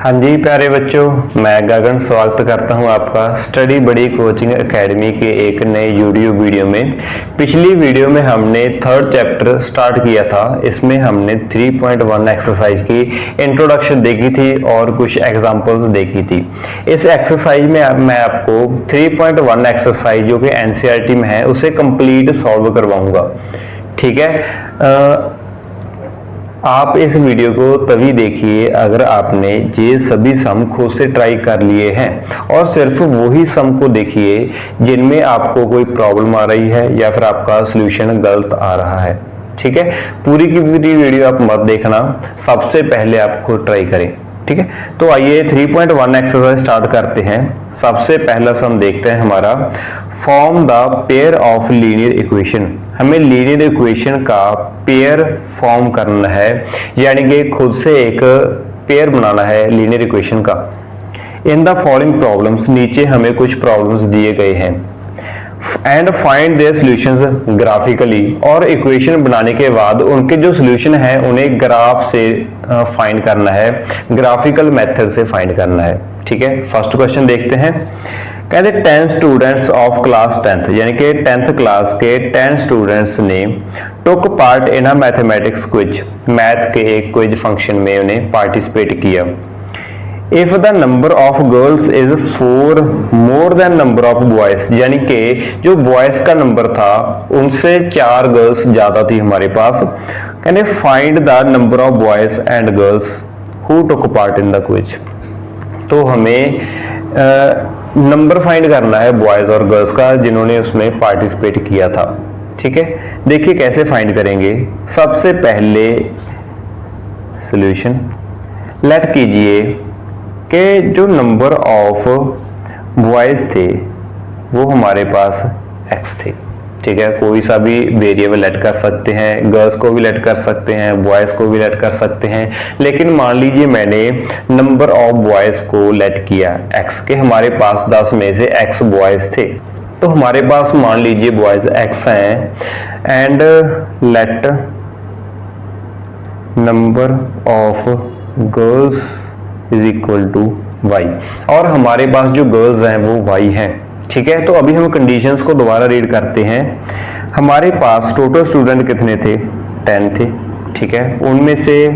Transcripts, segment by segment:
हाँ जी प्यारे बच्चों, मैं गगन स्वागत करता हूं आपका स्टडी बड़ी कोचिंग एकेडमी के एक नए यूट्यूब वीडियो में। पिछली वीडियो में हमने थर्ड चैप्टर स्टार्ट किया था। इसमें हमने 3.1 एक्सरसाइज की इंट्रोडक्शन देखी थी और कुछ एग्जांपल्स देखी थी। इस एक्सरसाइज में मैं आपको 3.1 एक्सरसाइज जो कि एनसीईआरटी में है उसे कंप्लीट सॉल्व करवाऊंगा। ठीक है, आप इस वीडियो को तभी देखिए अगर आपने ये सभी सम खुद से ट्राई कर लिए हैं और सिर्फ वही सम को देखिए जिनमें आपको कोई प्रॉब्लम आ रही है या फिर आपका सॉल्यूशन गलत आ रहा है। ठीक है, पूरी की पूरी वीडियो आप मत देखना, सबसे पहले आप खुद ट्राई करें। ठीक है, तो आइए 3.1 एक्सरसाइज स्टार्ट करते हैं। सबसे पहला सम देखते हैं हमारा, form the pair of linear equation. हमें लीनियर इक्वेशन का पेयर फॉर्म करना है, यानी कि खुद से एक पेयर बनाना है लीनियर इक्वेशन का। इन द फॉलोइंग प्रॉब्लम्स, नीचे हमें कुछ प्रॉब्लम्स दिए गए हैं। And find their solutions graphically, और इक्वेशन बनाने के बाद उनके जो सॉल्यूशन है उन्हें ग्राफ से फाइंड करना है, ग्राफिकल मेथड से फाइंड करना है। ठीक है, फर्स्ट क्वेश्चन देखते हैं। कहते 10 स्टूडेंट्स ऑफ क्लास 10th, यानी कि 10th क्लास के 10 स्टूडेंट्स ने took part in a mathematics quiz, math के एक क्विज फंक्शन में उन्हें पार्टिसिपेट किया। If the number of girls is 4 more than number of boys, यानी कि जो बॉयज का नंबर था उनसे 4 गर्ल्स ज्यादा थी हमारे पास। कहते find the number of boys and girls who took part in the quiz. तो हमें नंबर फाइंड करना है बॉयज और गर्ल्स का जिन्होंने उसमें पार्टिसिपेट किया था। ठीक है, देखिए कैसे फाइंड करेंगे। सबसे पहले सॉल्यूशन लेट कीजिए कि जो नंबर ऑफ बॉयज थे वो हमारे पास x थे। ठीक है, कोई सा भी वेरिएबल लेट कर सकते हैं, गर्ल्स को भी लेट कर सकते हैं, बॉयज को भी लेट कर सकते हैं, लेकिन मान लीजिए मैंने नंबर ऑफ बॉयज को लेट किया x के, हमारे पास 10 में से x बॉयज थे, तो हमारे पास मान लीजिए बॉयज x हैं and let number of girls is equal to y, और हमारे पास जो गर्ल्स हैं वो y हैं। ठीक है, तो अभी हम कंडीशंस को दोबारा रीड करते हैं। हमारे पास टोटल स्टूडेंट कितने थे? 10 थे। ठीक है, उनमें से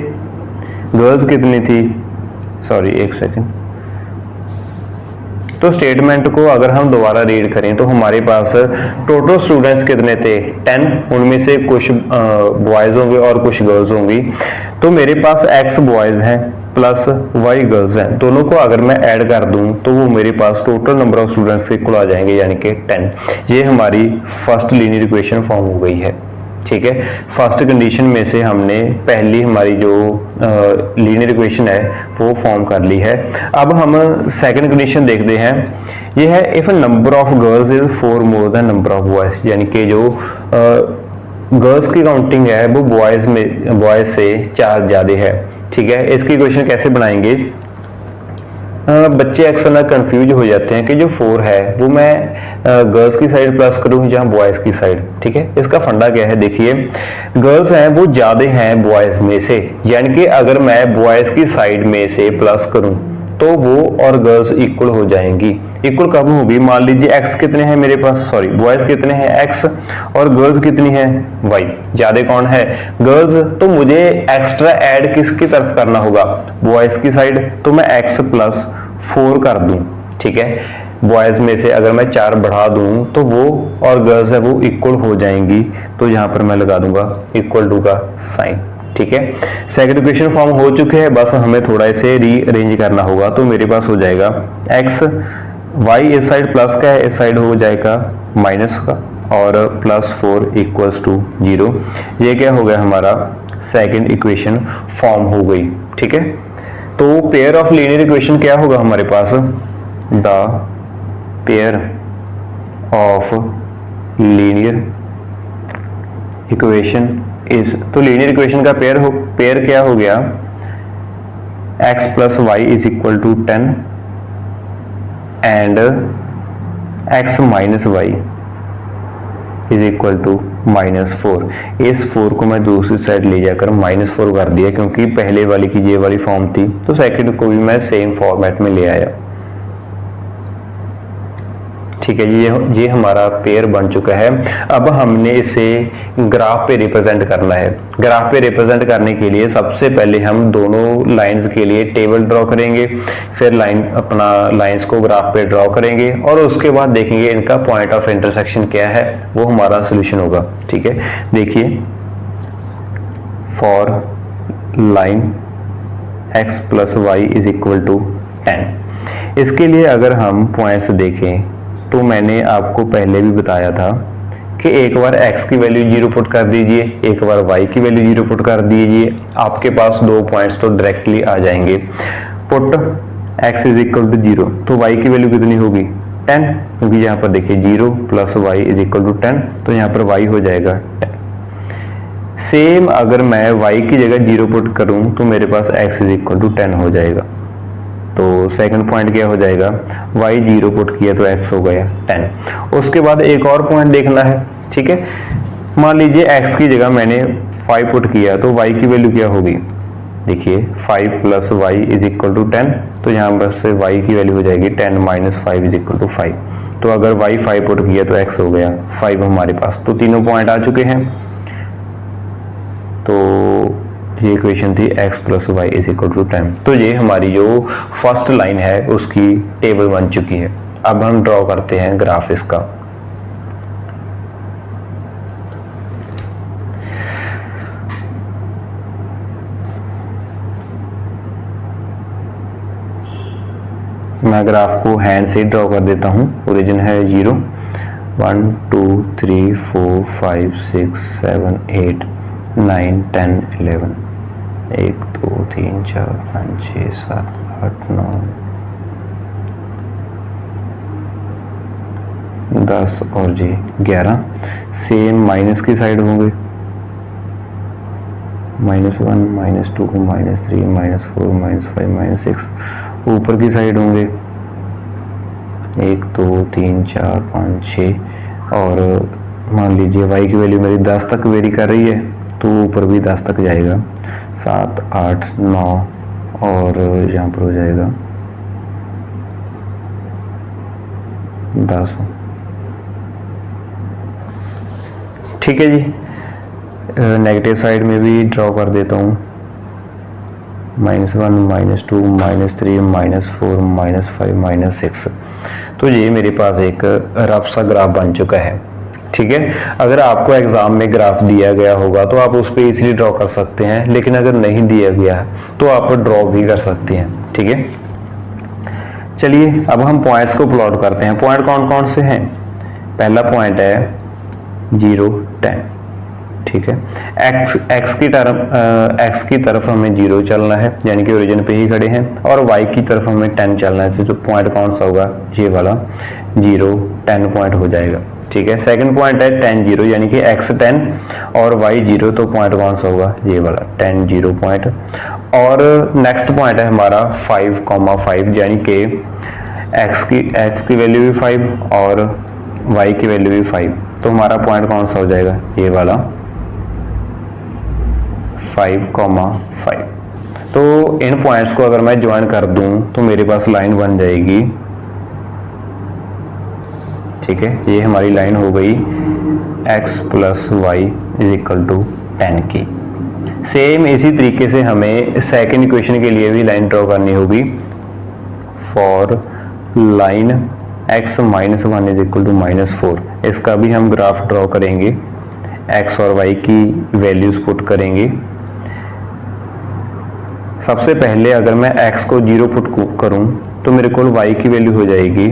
गर्ल्स कितनी थी? सॉरी एक सेकंड। तो स्टेटमेंट को अगर हम दोबारा रीड करें तो हमारे पास टोटल स्टूडेंट्स कितने थे? 10, उनमें से कुछ बॉयज होंगे और कुछ गर्ल्स होंगी। तो मेरे पास x बॉयज हैं प्लस y गर्ल्स हैं, दोनों को अगर मैं ऐड कर दूं तो वो मेरे पास टोटल नंबर ऑफ स्टूडेंट्स के इक्वल आ जाएंगे, यानी कि 10। ये हमारी फर्स्ट लीनियर इक्वेशन फॉर्म हो गई है। ठीक है, फर्स्ट कंडीशन में से हमने पहली हमारी जो लीनियर इक्वेशन है वो फॉर्म कर ली है। अब हम सेकंड कंडीशन देखते हैं। ये है if number of girls is 4 more than number of boys, यानी कि जो गर्ल्स की काउंटिंग है वो बॉयज से 4 ज्यादा है। ठीक है, इसकी इक्वेशन कैसे बनाएंगे? बच्चे अक्सर ना कंफ्यूज हो जाते हैं कि जो 4 है वो मैं गर्ल्स की साइड प्लस करूं या बॉयज की साइड। ठीक है, इसका फंडा क्या है? देखिए, गर्ल्स हैं वो ज्यादा हैं बॉयज में से, यानी कि अगर मैं बॉयज की साइड में से प्लस करूं तो वो और गर्ल्स इक्वल हो जाएंगी। इक्वल कब होगी? मान लीजिए x कितने हैं मेरे पास, सॉरी बॉयज कितने हैं x और गर्ल्स कितनी है y, ज्यादा कौन है? गर्ल्स। तो मुझे एक्स्ट्रा ऐड किसकी तरफ करना होगा? बॉयज की साइड। तो मैं x प्लस 4 कर दूं। ठीक है, बॉयज में से अगर मैं 4 बढ़ा दूं तो वो और गर्ल्स है वो इक्वल हो जाएंगी, तो यहां पर मैं लगा दूंगा इक्वल टू का साइन। ठीक है, सेकंड इक्वेशन फॉर्म हो चुके हैं, बस हमें थोड़ा इसे रीअरेंज करना होगा। तो मेरे पास हो जाएगा x, y इस साइड प्लस का है, इस साइड हो जाएगा माइनस का, और प्लस 4 इक्वल्स टू 0। ये क्या हो गया? हमारा सेकंड इक्वेशन फॉर्म हो गई। ठीक है, तो पेयर ऑफ लीनियर इक्वेशन क्या होगा हमारे पास? The pair of linear equation is, तो लीनियर इक्वेशन का पेयर क्या हो गया? x plus y is equal to 10 and x minus y is equal to -4। इस 4 को मैं दूसरी साइड ले जाकर -4 कर दिया, क्योंकि पहले वाली की ये वाली फॉर्म थी, तो सेकंड को भी मैं सेम फॉर्मेट में ले आया। ठीक है जी, ये हमारा पेयर बन चुका है। अब हमने इसे ग्राफ पे रिप्रेजेंट करना है। ग्राफ पे रिप्रेजेंट करने के लिए सबसे पहले हम दोनों लाइंस के लिए टेबल ड्रॉ करेंगे, फिर लाइंस को ग्राफ पे ड्रॉ करेंगे और उसके बाद देखेंगे इनका पॉइंट ऑफ इंटरसेक्शन क्या है, वो हमारा सोल्यूशन होगा। ठीक है, देखिए फॉर लाइन x + y = 10। इसके लिए अगर हम पॉइंट्स देखें तो मैंने आपको पहले भी बताया था कि एक बार x की वैल्यू 0 पुट कर दीजिए, एक बार y की वैल्यू 0 पुट कर दीजिए, आपके पास दो पॉइंट्स तो डायरेक्टली आ जाएंगे। पुट x = 0, तो y की वैल्यू कितनी होगी 10, क्योंकि यहाँ पर देखिए 0 + y = 10, तो यहाँ पर y हो जाएगा 10। सेम अगर मैं y की जगह 0 पुट करूं तो मेरे पास x = 10 हो जाएगा। तो सेकंड पॉइंट क्या हो जाएगा, y 0 पुट किया तो x हो गया 10। उसके बाद एक और पॉइंट देखना है। ठीक है, मान लीजिए x की जगह मैंने 5 पुट किया तो y की वैल्यू क्या होगी, देखिए 5 + y = 10, तो यहाँ पर से y की वैल्यू हो जाएगी 10 - 5 = 5। तो अगर y 5 पुट किया तो x हो गया 5 हमारे पास। तो तीनों पॉइंट आ चुके हैं। तो ये इक्वेशन थी x + y = 10। तो ये हमारी जो फर्स्ट लाइन है उसकी टेबल बन चुकी है। अब हम ड्रॉ करते हैं ग्राफ इसका। मैं ग्राफ को हैंड से ड्रॉ कर देता हूं। ओरिजिन है 0, 1 2 3 4 5 6 7 8 9 10 11, 1 2 3 4 5 6 7 8 9 10 और जी 11। सेम माइनस की साइड होंगे, -1 -2 -3 -4 -5 -6। ऊपर की साइड होंगे 1 2 3 4 5 6। और मान लीजिए y की वैल्यू मेरी 10 तक वेरी कर रही है, तो ऊपर भी 10 तक जाएगा, 7 8 9 और यहाँ पर हो जाएगा 10। ठीक है जी, नेगेटिव साइड में भी ड्रॉ कर देता हूँ, -1 -2 -3 -4 -5 -6। तो ये मेरे पास एक रफ सा ग्राफ बन चुका है। ठीक है, अगर आपको एग्जाम में ग्राफ दिया गया होगा तो आप उस पर इजीली ड्रॉ कर सकते हैं, लेकिन अगर नहीं दिया गया तो आप ड्रॉ भी कर सकते हैं। ठीक है, चलिए अब हम पॉइंट्स को प्लॉट करते हैं। पॉइंट कौन कौन से हैं, पहला पॉइंट है 0 10। ठीक है, x की तरफ हमें 0 चलना है, यानी कि ओरिजिन पे ही खड़े हैं, और y की तरफ हमें 10 चलना है। तो पॉइंट कौन सा होगा, ये वाला 0 10 पॉइंट हो जाएगा। ठीक है, सेकंड पॉइंट है 10 0, यानी कि x 10 और y 0, तो पॉइंट कौन सा होगा, ये वाला 10 0 पॉइंट। और नेक्स्ट पॉइंट है हमारा 5,5, यानी कि x की वैल्यू भी 5 और y की वैल्यू भी 5, तो हमारा पॉइंट कौन सा हो जाएगा, ये वाला 5,5। तो इन पॉइंट्स को अगर मैं ज्वाइन कर दूं तो मेरे पास लाइन बन जाएगी। ठीक है, ये हमारी लाइन हो गई x + y = 10 की। सेम इसी तरीके से हमें सेकंड इक्वेशन के लिए भी लाइन ड्रॉ करनी होगी। फॉर लाइन x - 1 = -4, इसका भी हम ग्राफ ड्रॉ करेंगे, x और y की वैल्यूज पुट करेंगे। सबसे पहले अगर मैं x को 0 पुट करूं तो मेरे को y की वैल्यू हो जाएगी,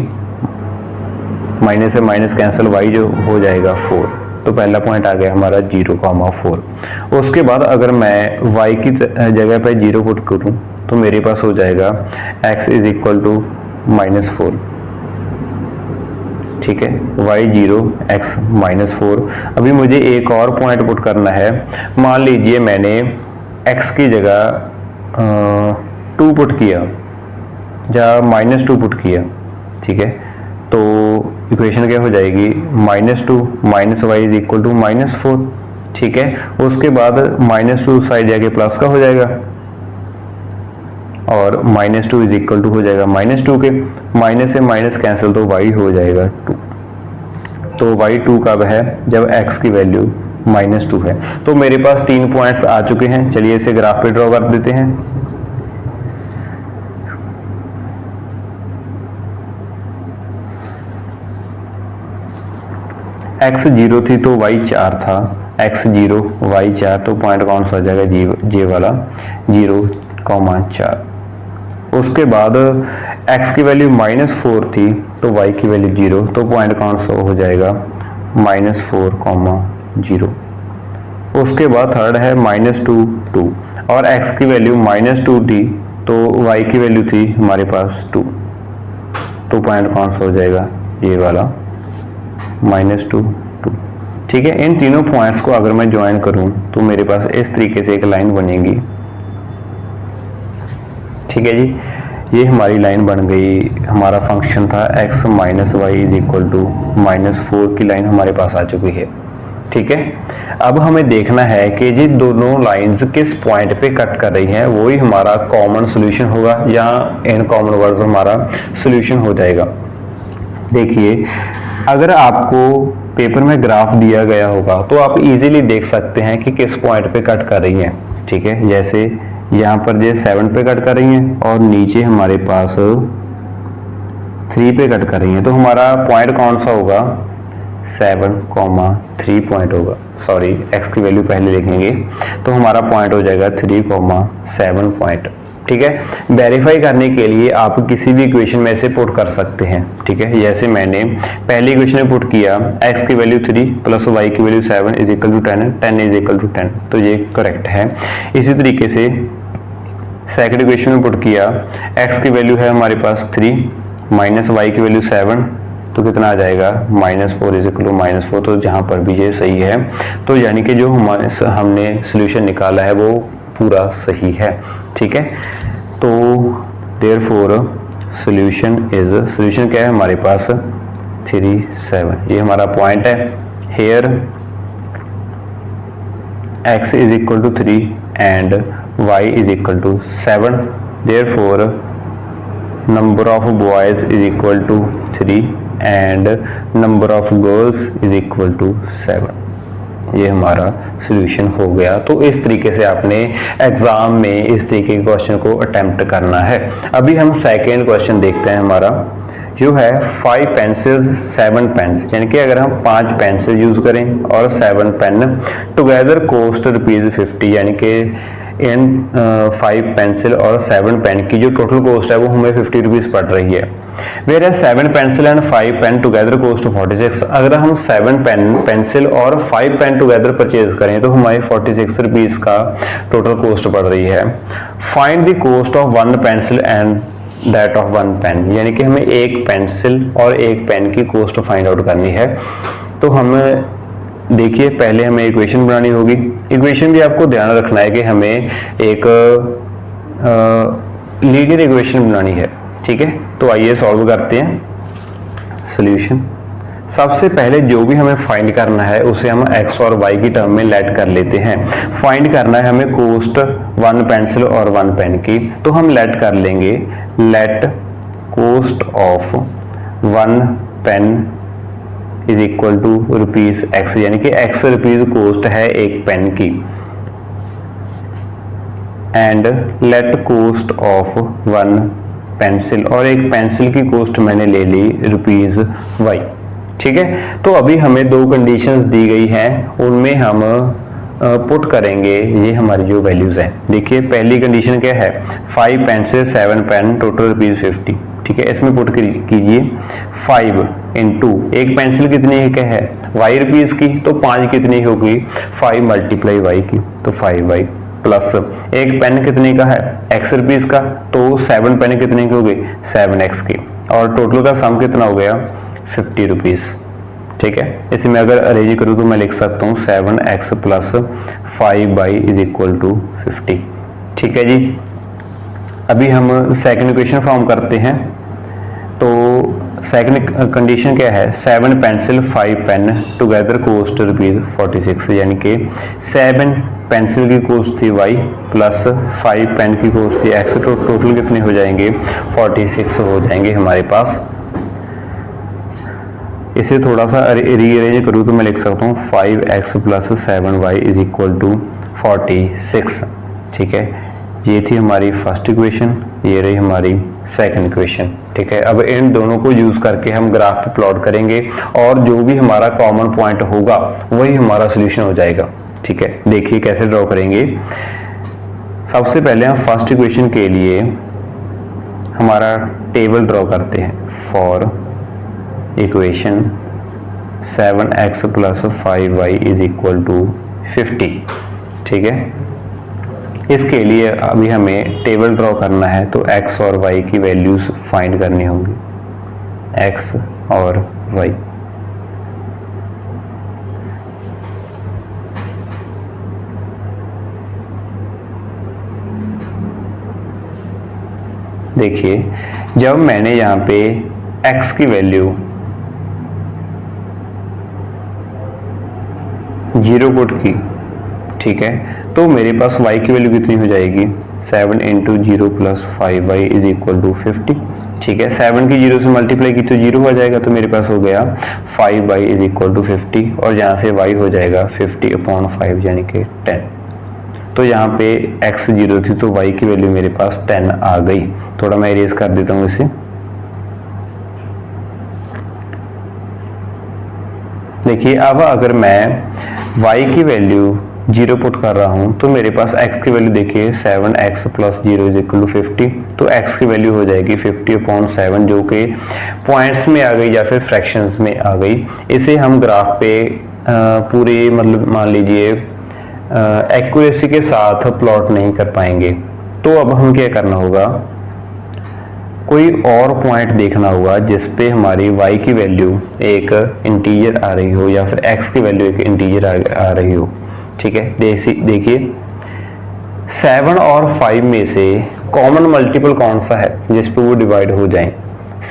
माइनस से माइनस कैंसिल, y जो हो जाएगा 4। तो पहला पॉइंट आ गया हमारा 0,4। उसके बाद अगर मैं y की जगह पे 0 पुट करूं तो मेरे पास हो जाएगा x = -4। ठीक है, y 0 x -4। अभी मुझे एक और पॉइंट पुट करना है। मान लीजिए मैंने x की जगह 2 पुट किया या -2 पुट किया। ठीक है, तो इक्वेशन क्या हो जाएगी, -2 minus y is equal to -4, ठीक है। उसके बाद -2 साइड जाके प्लस का हो जाएगा और -2 इज इक्वल टू हो जाएगा -2 के, माइनस से माइनस कैंसिल तो y हो जाएगा 2। तो y2 कब है, जब x की वैल्यू -2 है। तो मेरे पास 3 पॉइंट्स आ चुके हैं। चलिए इसे ग्राफ पे ड्रॉ कर देते हैं। x 0 थी तो y 4 था, x 0 y 4, तो पॉइंट कौन सा हो जाएगा, जे वाला 0,4। उसके बाद x की वैल्यू -4 थी तो y की वैल्यू 0, तो पॉइंट कौन सा हो जाएगा, -4,0। उसके बाद थर्ड है -2 2, और x की वैल्यू -2 थी तो y की वैल्यू थी हमारे पास 2, तो पॉइंट कौन सा हो जाएगा, ये वाला -2 2, ठीक है। इन तीनों पॉइंट्स को अगर मैं ज्वाइन करूं तो मेरे पास इस तरीके से एक लाइन बनेगी, ठीक है जी। ये हमारी लाइन बन गई, हमारा फंक्शन था x minus y is equal to -4 की लाइन हमारे पास आ चुकी है, ठीक है। अब हमें देखना है कि ये दोनों लाइंस किस पॉइंट पे कट कर रही हैं, वही हमारा कॉमन सॉल्यूशन होगा या इन कॉमन वर्ड्स हमारा सॉल्यूशन हो जाएगा। देखिए अगर आपको पेपर में ग्राफ दिया गया होगा तो आप इजीली देख सकते हैं कि किस पॉइंट पे कट कर रही हैं, ठीक है। जैसे यहाँ पर ये 7 पे कट कर रही हैं और नीचे हमारे पास 3 पे कट कर रही हैं, तो हमारा पॉइंट कौन सा होगा, 7,3 पॉइंट होगा। सॉरी x की वैल्यू पहले लिखेंगे, तो हमारा पॉइंट हो जाएगा 3,7 पॉइंट, ठीक है। वेरीफाई करने के लिए आप किसी भी इक्वेशन में से पुट कर सकते हैं, ठीक है। जैसे मैंने पहली इक्वेशन में पुट किया x की वैल्यू 3 प्लस y की value 7 is equal to 10, 10 is equal to 10, तो ये करेक्ट है। इसी तरीके से सेकंड इक्वेशन में पुट किया x की वैल्यू है हमारे पास 3 माइनस y की वैल्यू 7, तो कितना आ जाएगा, -4 इज इक्वल टू -4, तो जहाँ पर भी ये सही है, तो यानी कि जो हमने सोल्यूशन निकाला है वो पूरा सही है, ठीक है। तो देयरफॉर सोल्यूशन क्या है हमारे पास 3 7, ये हमारा पॉइंट है। Here x is equal to 3 and y is equal to 7, therefore number of boys is equal to 3 and number of girls is equal to 7। ये हमारा सॉल्यूशन हो गया। तो इस तरीके से आपने एग्जाम में इस तरीके के क्वेश्चन को अटेम्प्ट करना है। अभी हम सेकेंड क्वेश्चन देखते हैं। हमारा जो है 5 पेंसिल्स 7 पेन्स, यानी कि अगर हम 5 पेंसिल यूज करें और 7 पेन टुगेदर कॉस्ट ₹50, यानी कि इन 5 पेंसिल और 7 पेन की जो टोटल कॉस्ट है वो हमें ₹50 पड़ रही है। Where 7 pencil and 5 pen together cost 46। अगर हम 7 पेंसिल और 5 पेन टुगेदर परचेज करें तो हमारे ₹46 का टोटल कॉस्ट पड़ रही है। Find the cost of 1 pencil and that of 1 pen, यानी कि हमें एक पेंसिल और एक पेन की कॉस्ट फाइंड आउट करनी है। तो हम देखिए पहले हमें इक्वेशन बनानी होगी। इक्वेशन भी आपको ध्यान रखना है कि हमें एक लीनियर इक्वेशन बनानी है, ठीक है। तो आइए सॉल्व करते हैं सॉल्यूशन। सबसे पहले जो भी हमें फाइंड करना है उसे हम x और y की टर्म में लेट कर लेते हैं। फाइंड करना है हमें कॉस्ट 1 पेंसिल और 1 पेन की, तो हम लेट कर लेंगे let cost of 1 pen is equal to ₹x, यानी कि x रुपीज कॉस्ट है एक पेन की, and let cost of 1 pencil, और एक पेंसिल की कॉस्ट मैंने ले ली ₹y, ठीक है। तो अभी हमें 2 कंडीशंस दी गई हैं, उनमें हम पुट करेंगे ये हमारी जो वैल्यूज हैं। देखिए पहली कंडीशन क्या है, 5 पेंसिल 7 पेन टोटल ₹50, ठीक है। इसमें पुट कीजिए 5 इंटू एक पेंसिल कितनी क्या है ₹y की, तो 5 कितनी होगी 5 मल्टीप्लाई y की, तो 5y प्लस एक पेन कितने का है ₹x का, तो 7 पेन कितने की हो गई 7x की, और टोटल का सम कितना हो गया ₹50, ठीक है। इसे मैं अगर अरेंज करूँ तो मैं लिख सकता हूँ 7x plus 5y is equal to 50, ठीक है जी। अभी हम सेकंड इक्वेशन फॉर्म करते हैं। तो सेकंड कंडीशन क्या है, 7 पेंसिल 5 पेन टुगेदर कॉस्ट ₹46, यानी कि 7 पेंसिल की कॉस्ट थी y प्लस 5 पेन की कॉस्ट थी x, तो टोटल कितने हो जाएंगे, 46 हो जाएंगे हमारे पास। इसे थोड़ा सा रीअरेंज करूँ तो मैं लिख सकता हूँ 5x plus 7y is equal to 46। ठीक है, ये थी हमारी फर्स्ट इक्वेशन, ये रही हमारी सेकंड इक्वेशन। ठीक है, अब इन दोनों को यूज करके हम ग्राफ पे प्लॉट करेंगे और जो भी हमारा कॉमन पॉइंट होगा वही हमारा सोल्यूशन हो जाएगा। ठीक है, देखिए कैसे ड्रॉ करेंगे। सबसे पहले हम फर्स्ट इक्वेशन के लिए हमारा टेबल ड्रॉ करते हैं। For equation 7x plus 5y is equal to 50। ठीक है, इसके लिए अभी हमें टेबल ड्रॉ करना है, तो x और y की वैल्यूज फाइंड करनी होंगी, x और y। देखिए, जब मैंने यहाँ पे x की वैल्यू 0 पुट की, ठीक है, तो मेरे पास y की वैल्यू कितनी हो जाएगी, 7 into 0 plus 5y is equal to 50। ठीक है, 7 की 0 से मल्टीप्लाई की तो 0 हो जाएगा, तो मेरे पास हो गया 5y इज इक्वल टू 50, और यहाँ से y हो जाएगा 50/5 यानी कि 10। तो यहाँ पे x 0 थी तो y की वैल्यू मेरे पास 10 आ गई। थोड़ा मैं इरेज कर देता हूँ इसे। देखिए, अब अगर मैं y की वैल्यू 0 पुट कर रहा हूं तो मेरे पास x की वैल्यू देखिए 7x plus 0 is equal to 50, तो x की वैल्यू हो जाएगी 50/7, जो कि पॉइंट्स में आ गई या फिर फ्रैक्शंस में आ गई। इसे हम ग्राफ पे पूरी मतलब मान लीजिए एक्यूरेसी के साथ प्लॉट नहीं कर पाएंगे, तो अब हम क्या करना होगा, कोई और पॉइंट देखना होगा जिस पे हमारी y की वैल्यू एक इंटीजर आ रही हो या फिर x की वैल्यू एक इंटीजर आ रही हो। ठीक है, देखिए 7 और 5 में से कॉमन मल्टीपल कौन सा है जिस पे वो डिवाइड हो जाए।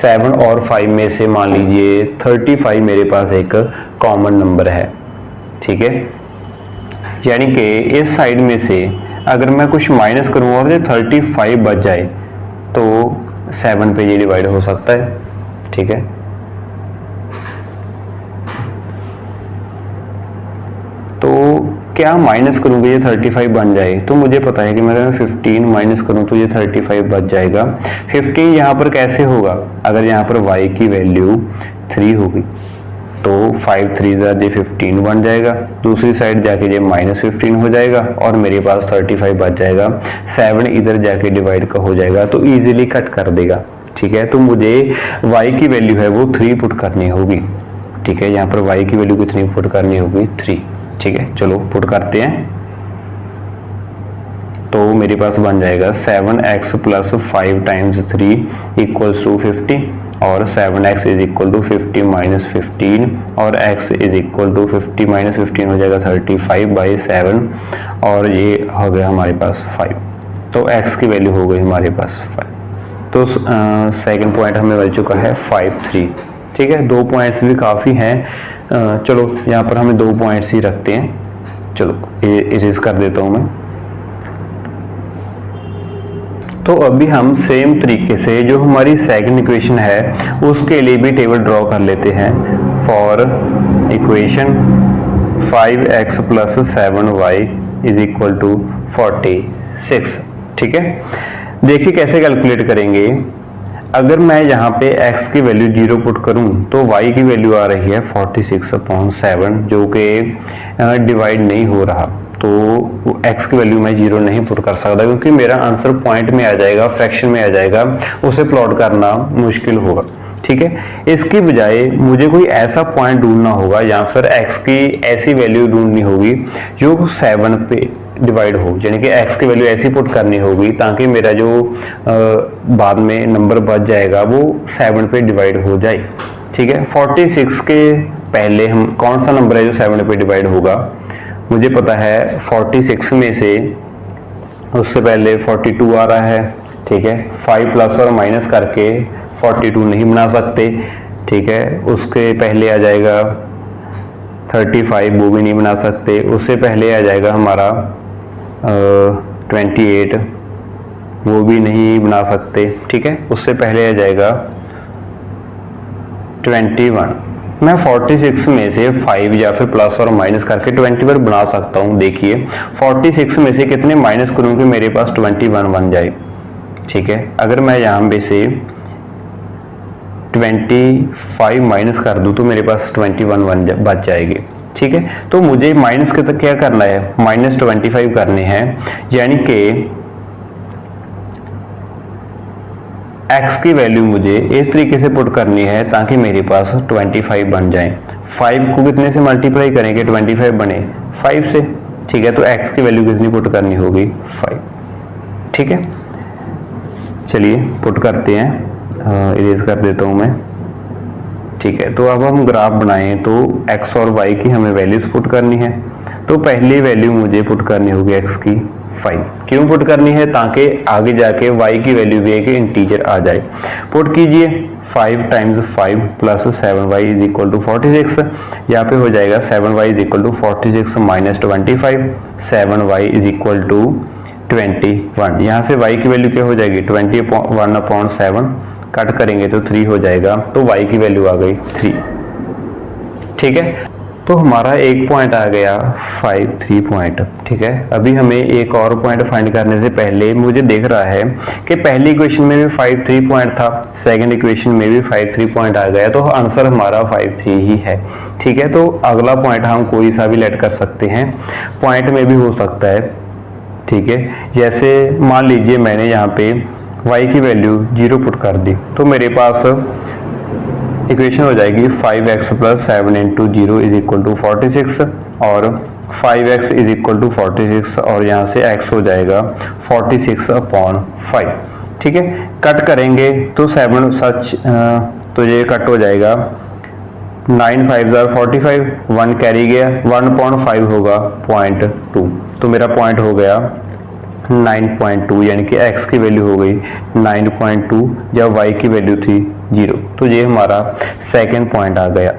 7 और 5 में से मान लीजिए 35 मेरे पास एक कॉमन नंबर है। ठीक है, यानी कि इस साइड में से अगर मैं कुछ माइनस करूँ और 35 बच जाए तो 7 पे ये डिवाइड हो सकता है। ठीक है, तो क्या माइनस करूंगा ये 35 बन जाए, तो मुझे पता है कि मैं 15 माइनस करूं तो ये 35 बच जाएगा। 15 यहाँ पर कैसे होगा, अगर यहाँ पर y की वैल्यू 3 होगी तो 5 3 ज़ा 15 बन जाएगा, दूसरी साइड जाके ये -15 हो जाएगा और मेरे पास 35 बच जाएगा। 7 इधर जाके डिवाइड का हो जाएगा तो इजीली कट कर देगा। ठीक है, तो मुझे y की वैल्यू है वो 3 पुट करनी होगी। ठीक है, यहाँ पर y की वैल्यू कितनी पुट करनी होगी, 3। ठीक है, चलो पुट करते हैं, तो मेरे पास बन जाएगा 7x plus 5 times 3 equals to 50, और 7x is equal to 50 minus 15, और x is equal to 50 minus 15 हो जाएगा 35/7, और ये हो गया हमारे पास 5। तो x की वैल्यू हो गई हमारे पास 5। तो सेकंड पॉइंट हमें मिल चुका है 5 3। ठीक है, 2 पॉइंट्स भी काफ़ी हैं। चलो यहाँ पर हमें 2 पॉइंट्स ही रखते हैं। चलो ये इरेज कर देता हूँ मैं। तो अभी हम सेम तरीके से जो हमारी सेकंड इक्वेशन है उसके लिए भी टेबल ड्रॉ कर लेते हैं। For equation 5x plus 7y is equal to 46। ठीक है, देखिए कैसे कैलकुलेट करेंगे। अगर मैं यहाँ पे x की वैल्यू 0 पुट करूँ तो y की वैल्यू आ रही है 46/7, जो कि डिवाइड नहीं हो रहा, तो x की वैल्यू मैं 0 नहीं पुट कर सकता क्योंकि मेरा आंसर पॉइंट में आ जाएगा, फ्रैक्शन में आ जाएगा, उसे प्लॉट करना मुश्किल होगा। ठीक है, इसकी बजाय मुझे कोई ऐसा पॉइंट ढूंढना होगा या फिर x की ऐसी वैल्यू ढूंढनी होगी जो 7 पे डिवाइड हो, यानी कि x की वैल्यू ऐसी पुट करनी होगी ताकि मेरा जो बाद में नंबर बच जाएगा वो 7 पे डिवाइड हो जाए। ठीक है, 46 के पहले हम कौन सा नंबर है जो 7 पे डिवाइड होगा, मुझे पता है 46 में से उससे पहले 42 आ रहा है। ठीक है, 5 प्लस और माइनस करके 42 नहीं बना सकते, ठीक है। उसके पहले आ जाएगा 35, वो भी नहीं बना सकते। उससे पहले आ जाएगा हमारा 28, वो भी नहीं बना सकते, ठीक है। उससे पहले आ जाएगा 21। मैं 46 में से 5 या फिर प्लस और माइनस करके 21 बना सकता हूँ। देखिए 46 में से कितने माइनस करूँ कि मेरे पास 21 बन जाए, ठीक है। अगर मैं यहाँ पे से 25 माइनस कर दूँ तो मेरे पास 21 बच जाएगी, ठीक है। तो मुझे माइनस के तक क्या करना है, -25 करने हैं, यानी कि x की वैल्यू मुझे इस तरीके से पुट करनी है ताकि मेरे पास 25 बन जाए। 5 को कितने से मल्टीप्लाई करेंगे 25 बने 5 से, ठीक है। तो x की वैल्यू कितनी पुट करनी होगी 5, ठीक है। चलिए पुट करते हैं, इरेज कर देता हूं मैं, ठीक है। तो अब हम ग्राफ बनाएं तो x और y की हमें वैल्यूज पुट करनी है। तो पहली वैल्यू मुझे पुट करनी होगी x की 5। क्यों पुट करनी है, ताकि आगे जाके y की वैल्यू भी एक इंटीजर आ जाए। पुट कीजिए 5 times 5 plus 7y is equal to 46। यहाँ पे हो जाएगा 7y is equal to 46 minus 25, 7y is equal to 21। यहाँ से y की वैल्यू क्या हो जाएगी 21/7, कट करेंगे तो 3 हो जाएगा, तो y की वैल्यू आ गई 3, ठीक है। तो हमारा एक पॉइंट आ गया 3 पॉइंट, ठीक है। अभी हमें एक और पॉइंट फाइंड करने से पहले मुझे देख रहा है कि पहली इक्वेशन में भी 3 पॉइंट था, सेकंड इक्वेशन में भी 3 पॉइंट आ गया, तो आंसर हमारा 3 ही है, ठीक है। तो अगला पॉइंट हम कोई सा भी लेट कर सकते हैं, पॉइंट में भी हो सकता है, ठीक है। जैसे मान लीजिए मैंने यहाँ पे y की वैल्यू 0 पुट कर दी, तो मेरे पास इक्वेशन हो जाएगी 5x plus 7 into 0 is equal to 46 और 5x इज इक्वल टू 46 और यहाँ से x हो जाएगा 46/5, ठीक है। कट करेंगे तो 7 सच तो ये कट हो जाएगा, 9 5 45, 1 कैरी गया, 1/5 होगा 0.2, तो मेरा पॉइंट हो गया 9.2, यानी कि x की वैल्यू हो गई 9.2 जब y की वैल्यू थी 0। तो ये हमारा सेकंड पॉइंट आ गया।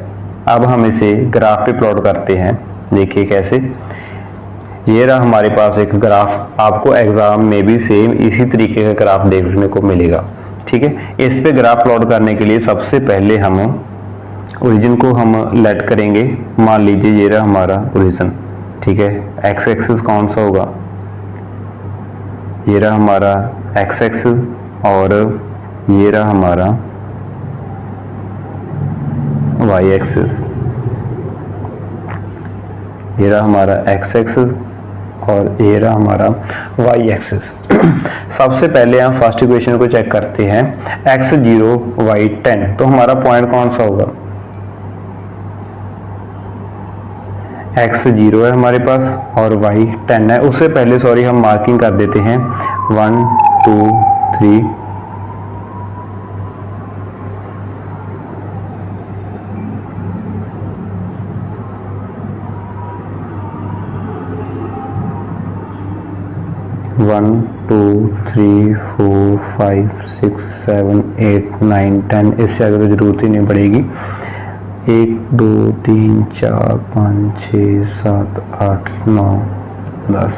अब हम इसे ग्राफ पे प्लॉट करते हैं, देखिए कैसे। ये रहा हमारे पास एक ग्राफ, आपको एग्जाम में भी सेम इसी तरीके का ग्राफ देखने को मिलेगा, ठीक है। इस पे ग्राफ प्लॉट करने के लिए सबसे पहले हम ओरिजिन को हम लेट करेंगे। मान लीजिए ये रहा हमारा ओरिजिन, ठीक है। एक्स एक्सिस कौन सा होगा, ये रहा हमारा एक्स एक्सिस और ये रहा हमारा वाई एक्सिस, ये रहा हमारा एक्स एक्सिस और ये रहा हमारा वाई एक्सिस। सबसे पहले हम फर्स्ट इक्वेशन को चेक करते हैं, x 0 y 10, तो हमारा पॉइंट कौन सा होगा, x 0 है हमारे पास और y 10 है। उससे पहले सॉरी हम मार्किंग कर देते हैं 1 2 3 1 2 3 4 5 6 7 8 9 10, इससे आगे तो जरूरत ही नहीं पड़ेगी। 1 2 3 4 5 6 7 8 9 10,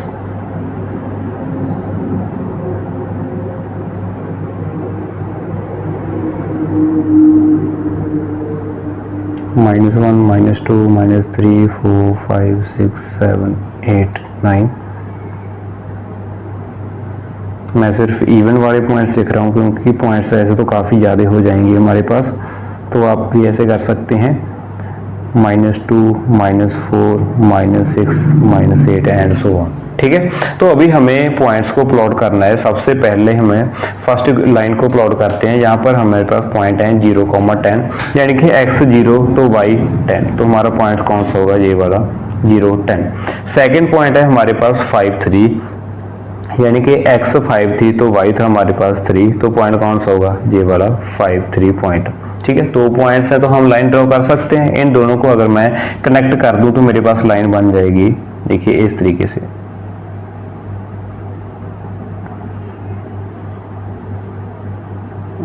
-1 -2 -3 4 5 6 7 8 9। मैं सिर्फ इवन वाले पॉइंट्स लिख रहा हूँ क्योंकि पॉइंट्स ऐसे तो काफ़ी ज़्यादा हो जाएंगे हमारे पास, तो आप भी ऐसे कर सकते हैं -2 -4 -6 -8 एंड सो ऑन, ठीक है। तो अभी हमें पॉइंट्स को प्लॉट करना है। सबसे पहले हमें फर्स्ट लाइन को प्लॉट करते हैं। यहाँ पर हमारे पास पॉइंट है 0,10, यानी कि x 0 तो y 10, तो हमारा पॉइंट कौन सा होगा, ये वाला 0 10। सेकेंड पॉइंट है हमारे पास 5 3, यानी कि x 5 थी तो y था हमारे पास 3, तो पॉइंट कौन सा होगा, ये वाला 5 3 पॉइंट, ठीक है। 2 पॉइंट्स है तो हम लाइन ड्रॉ कर सकते हैं। इन दोनों को अगर मैं कनेक्ट कर दूं तो मेरे पास लाइन बन जाएगी, देखिए इस तरीके से।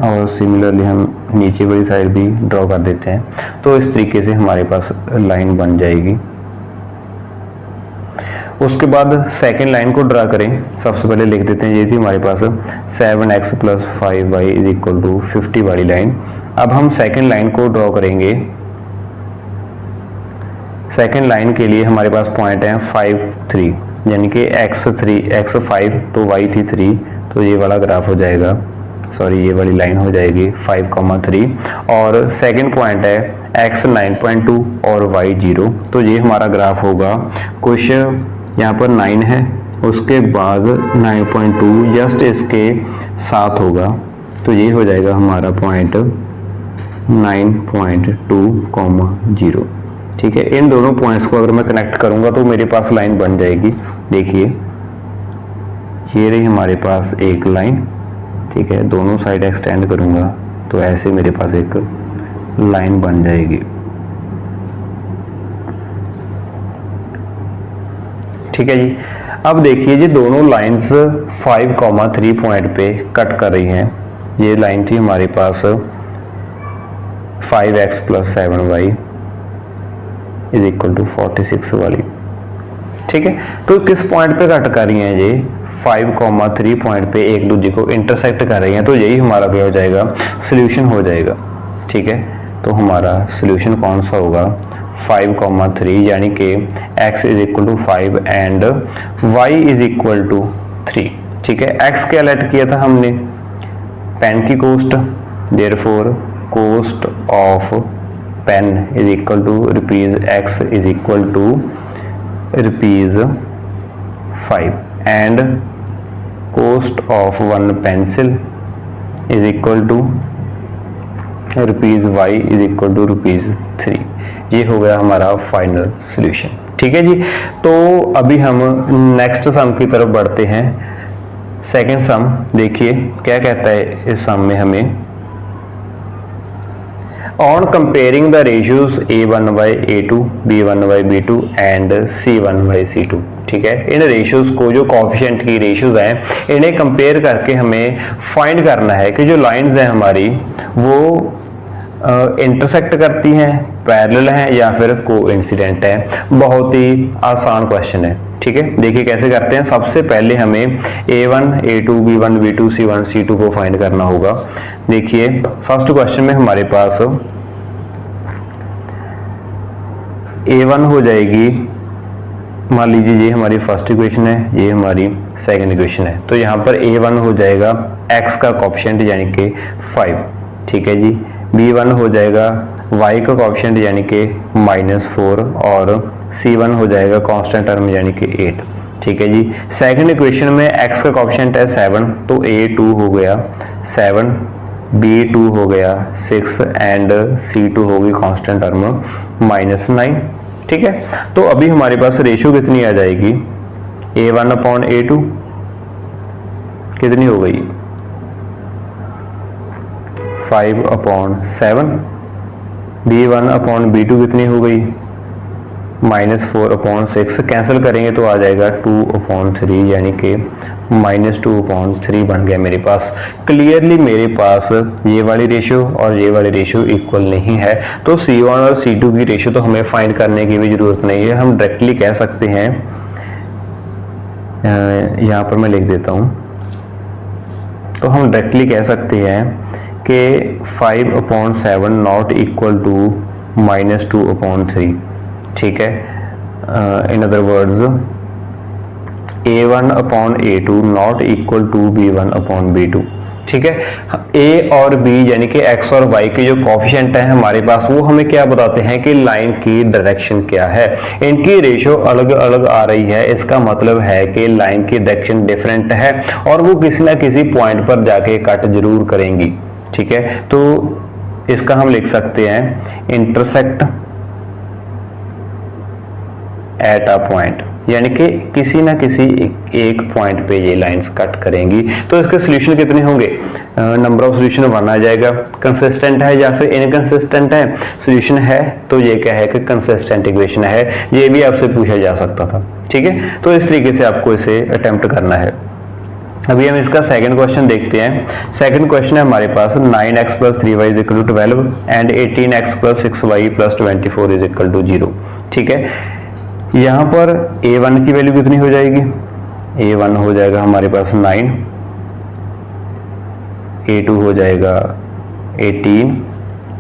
और सिमिलरली हम नीचे वाली साइड भी ड्रॉ कर देते हैं। तो इस तरीके से हमारे पास लाइन बन जाएगी। उसके बाद सेकंड लाइन को ड्रा करें। सबसे पहले लिख देते हैं, ये थी हमारे पास 7x + 5y = 50 वाली लाइन। अब हम सेकंड लाइन को ड्रॉ करेंगे। सेकंड लाइन के लिए हमारे पास पॉइंट है 5, 3, यानी कि x 5 तो y थी 3, तो ये वाला ग्राफ हो जाएगा, सॉरी ये वाली लाइन हो जाएगी 5,3। और सेकंड पॉइंट है x 9.2 और y 0, तो ये हमारा ग्राफ होगा कुछ यहाँ पर 9 है, उसके बाद 9.2 जस्ट इसके साथ होगा, तो ये हो जाएगा हमारा पॉइंट 9.2, 0। ठीक है, इन दोनों पॉइंट्स को अगर मैं कनेक्ट करूंगा तो मेरे पास लाइन बन जाएगी। देखिए ये रही हमारे पास एक लाइन, ठीक है, दोनों साइड एक्सटेंड करूंगा तो ऐसे मेरे पास एक लाइन बन जाएगी। ठीक है जी। अब देखिए ये दोनों लाइंस 5,3 पॉइंट पे कट कर रही हैं। ये लाइन थी हमारे पास 5x + 7y = 46 वाली। ठीक है, तो किस पॉइंट पे कट कर रही हैं? ये 5,3 पॉइंट पे एक दूसरे को इंटरसेक्ट कर रही हैं, तो यही हमारा क्या हो जाएगा, सोल्यूशन हो जाएगा। ठीक है, तो हमारा सोल्यूशन कौन सा होगा, 5,3, यानी कि x = 5 एंड y = 3। ठीक है, x क्या लेट किया था हमने, पेन की cost, therefore cost of pen = rupees x = ₹5 and cost of 1 pencil = rupees y = ₹3। ये हो गया हमारा फाइनल सॉल्यूशन। ठीक है जी, तो अभी हम नेक्स्ट सम की तरफ बढ़ते हैं। सेकंड सम देखिए क्या कहता है इस सम में हमें, on comparing the ratios a1/a2, b1/b2 and c1/c2। ठीक है, इन रेशियोज को, जो कोएफिशिएंट की रेशियोज हैं, इन्हें कंपेयर करके हमें फाइंड करना है कि जो लाइंस हैं हमारी वो इंटरसेक्ट करती हैं, पैरेलल हैं या फिर कोइंसिडेंट है। बहुत ही आसान क्वेश्चन है। ठीक है, देखिए कैसे करते हैं। सबसे पहले हमें a1, a2, b1, b2, c1, c2 को फाइंड करना होगा। देखिए फर्स्ट क्वेश्चन में हमारे पास a1 हो जाएगी, मान लीजिए ये हमारी फर्स्ट इक्वेशन है, ये हमारी सेकंड इक्वेशन है, तो यहाँ पर a1 हो जाएगा x का कोएफिशिएंट यानी कि 5। ठीक है जी, b1 हो जाएगा y का कोएफिशिएंट यानी कि -4 और c1 हो जाएगा कांस्टेंट टर्म यानी कि 8। ठीक है जी, सेकंड इक्वेशन में x का कोएफिशिएंट है 7, तो a2 हो गया 7, b2 हो गया 6 एंड c2 होगी कांस्टेंट टर्म -9। ठीक है, तो अभी हमारे पास रेशियो कितनी आ जाएगी, a1/a2 कितनी हो गई, 5/7, b1/b2 कितनी हो गई, -4/6, कैंसिल करेंगे तो आ जाएगा 2/3, यानी कि -2/3 बन गया मेरे पास। क्लियरली मेरे पास ये वाली रेशियो और ये वाली रेशियो इक्वल नहीं है, तो C1 और C2 की रेशियो तो हमें फाइंड करने की भी जरूरत नहीं है। हम डायरेक्टली कह सकते हैं, यहाँ पर मैं लिख देता हूँ, तो हम डायरेक्टली कह सकते हैं कि 5/7 नॉट इक्वल टू -2/3। ठीक है, in other words a1/a2 not equal to b1/b2। ठीक है, a और b यानी कि x और y के जो कोएफिशिएंट हैं हमारे पास, वो हमें क्या बताते हैं कि लाइन की डायरेक्शन क्या है। इनकी रेशियो अलग अलग आ रही है, इसका मतलब है कि लाइन की डायरेक्शन डिफरेंट है और वो किसी ना किसी पॉइंट पर जाके कट जरूर करेंगी। ठीक है, तो इसका हम लिख सकते हैं इंटरसेक्ट एट अ पॉइंट, यानी कि किसी ना किसी एक पॉइंट पे ये लाइंस कट करेंगी। तो इसके सॉल्यूशन कितने होंगे, नंबर ऑफ सॉल्यूशन 1 आ जाएगा। कंसिस्टेंट है या फिर इनकंसिस्टेंट है, सॉल्यूशन है तो ये क्या है कि कंसिस्टेंट इक्वेशन है, ये भी आपसे पूछा जा सकता था। ठीक है, तो इस तरीके से आपको इसे अटेम्प्ट करना है। अभी हम इसका सेकंड क्वेश्चन देखते हैं। सेकंड क्वेश्चन है हमारे पास 9x + 3y = 12 and 18x + 6y + 24 = 0। ठीक है, यहाँ पर a1 की वैल्यू कितनी हो जाएगी? a1 हो जाएगा हमारे पास 9, a2 हो जाएगा 18।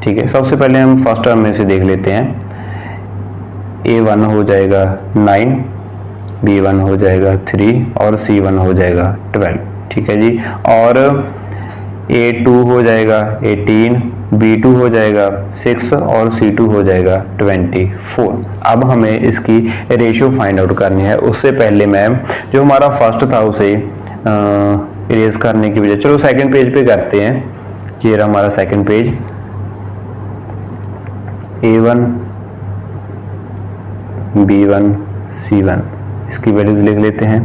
ठीक है, सबसे पहले हम फर्स्ट टर्म में से देख लेते हैं। a1 हो जाएगा 9, b1 हो जाएगा 3 और c1 हो जाएगा 12। ठीक है जी, और a2 हो जाएगा 18, b2 हो जाएगा 6 और c2 हो जाएगा 24। अब हमें इसकी रेशियो फाइंड आउट करनी है। उससे पहले मैं जो हमारा फर्स्ट था उसे इरेज करने की वजह, चलो सेकंड पेज पे करते हैं। ये रहा हमारा second page. a1, b1, c1 इसकी वैल्यूज लिख लेते हैं।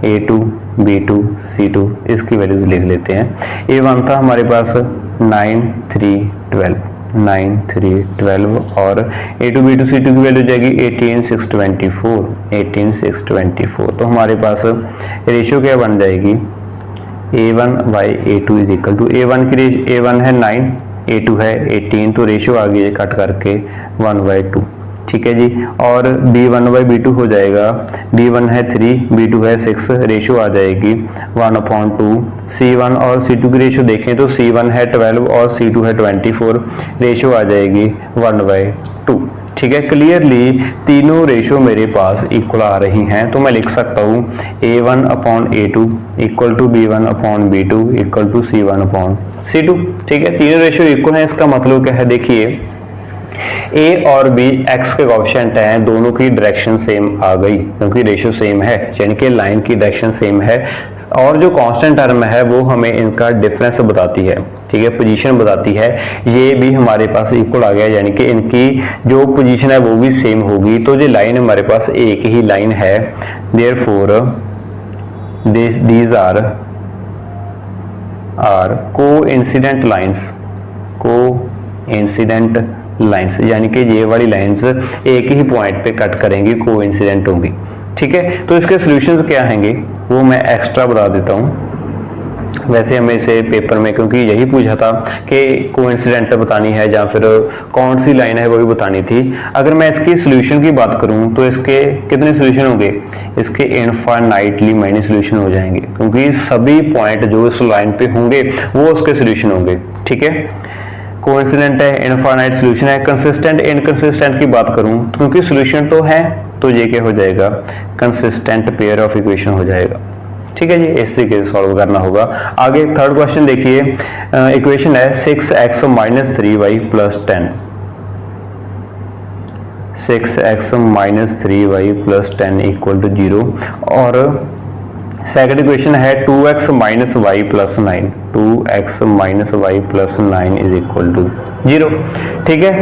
a2, b2, c2 इसकी वैल्यूज लिख लेते हैं। a1 था हमारे पास 9, 3, 12, 9, 3, 12 और a2, b2, c2 की वैल्यू जाएगी 18, 6, 24, 18, 6, 24। तो हमारे पास रेशियो क्या बन जाएगी? a1/a2 = a1 की a1 है 9, a2 है 18, तो रेशियो आ गई कट करके 1/2। ठीक है जी, और b1/b2 हो जाएगा, b1 है 3, b2 है 6, रेशियो आ जाएगी 1/2। c1 और c2 की रेशियो देखें तो c1 है 12 और c2 है 24, रेशियो आ जाएगी 1/2। ठीक है, क्लियरली तीनों रेशियो मेरे पास इक्वल आ रही हैं, तो मैं लिख सकता हूँ a1/a2 = b1/b2 = c1/c2। ठीक है, तीनों रेशियो इक्वल हैं। इसका मतलब क्या है? देखिए, a और b x के कोएफिशिएंट हैं, दोनों की डायरेक्शन सेम आ गई क्योंकि रेशियो सेम है, यानी कि लाइन की डायरेक्शन सेम है। और जो कांस्टेंट टर्म है वो हमें इनका डिफरेंस बताती है। ठीक है, पोजीशन बताती है। ये भी हमारे पास इक्वल आ गया, यानी कि इनकी जो पोजीशन है वो भी सेम होगी। तो जो लाइन हमारे पास एक ही लाइन है, therefore these are coincident lines, coincident lines, यानी कि ये वाली लाइंस एक ही पॉइंट पे कट करेंगी, कोइंसिडेंट होंगी। ठीक है, तो इसके सॉल्यूशंस क्या हैंगे वो मैं एक्स्ट्रा बता देता हूँ। वैसे हमें इसे पेपर में, क्योंकि यही पूछा था कि कोइंसिडेंट बतानी है या फिर कौन सी लाइन है वो भी बतानी थी। अगर मैं इसकी सॉल्यूशन की बात करूं तो इसके कितने सॉल्यूशन होंगे? इसके इनफाइनाइटली मैनी सॉल्यूशन हो जाएंगे, क्योंकि सभी पॉइंट जो इस लाइन पे होंगे वो उसके सॉल्यूशन होंगे। ठीक है, कोइंसिडेंट है, इनफाइनाइट सॉल्यूशन है। कंसिस्टेंट, इनकंसिस्टेंट की बात करूं तो क्योंकि सॉल्यूशन तो है तो ये क्या हो जाएगा? कंसिस्टेंट पेयर ऑफ इक्वेशन हो जाएगा। ठीक है जी, इस तरीके से सॉल्व करना होगा। आगे थर्ड क्वेश्चन देखिए, इक्वेशन है 6x - 3y + 10, 6x - 3y + 10 = 0। और सेकंड इक्वेशन है 2x - y + 9, 2x - y + 9 = 0। ठीक है,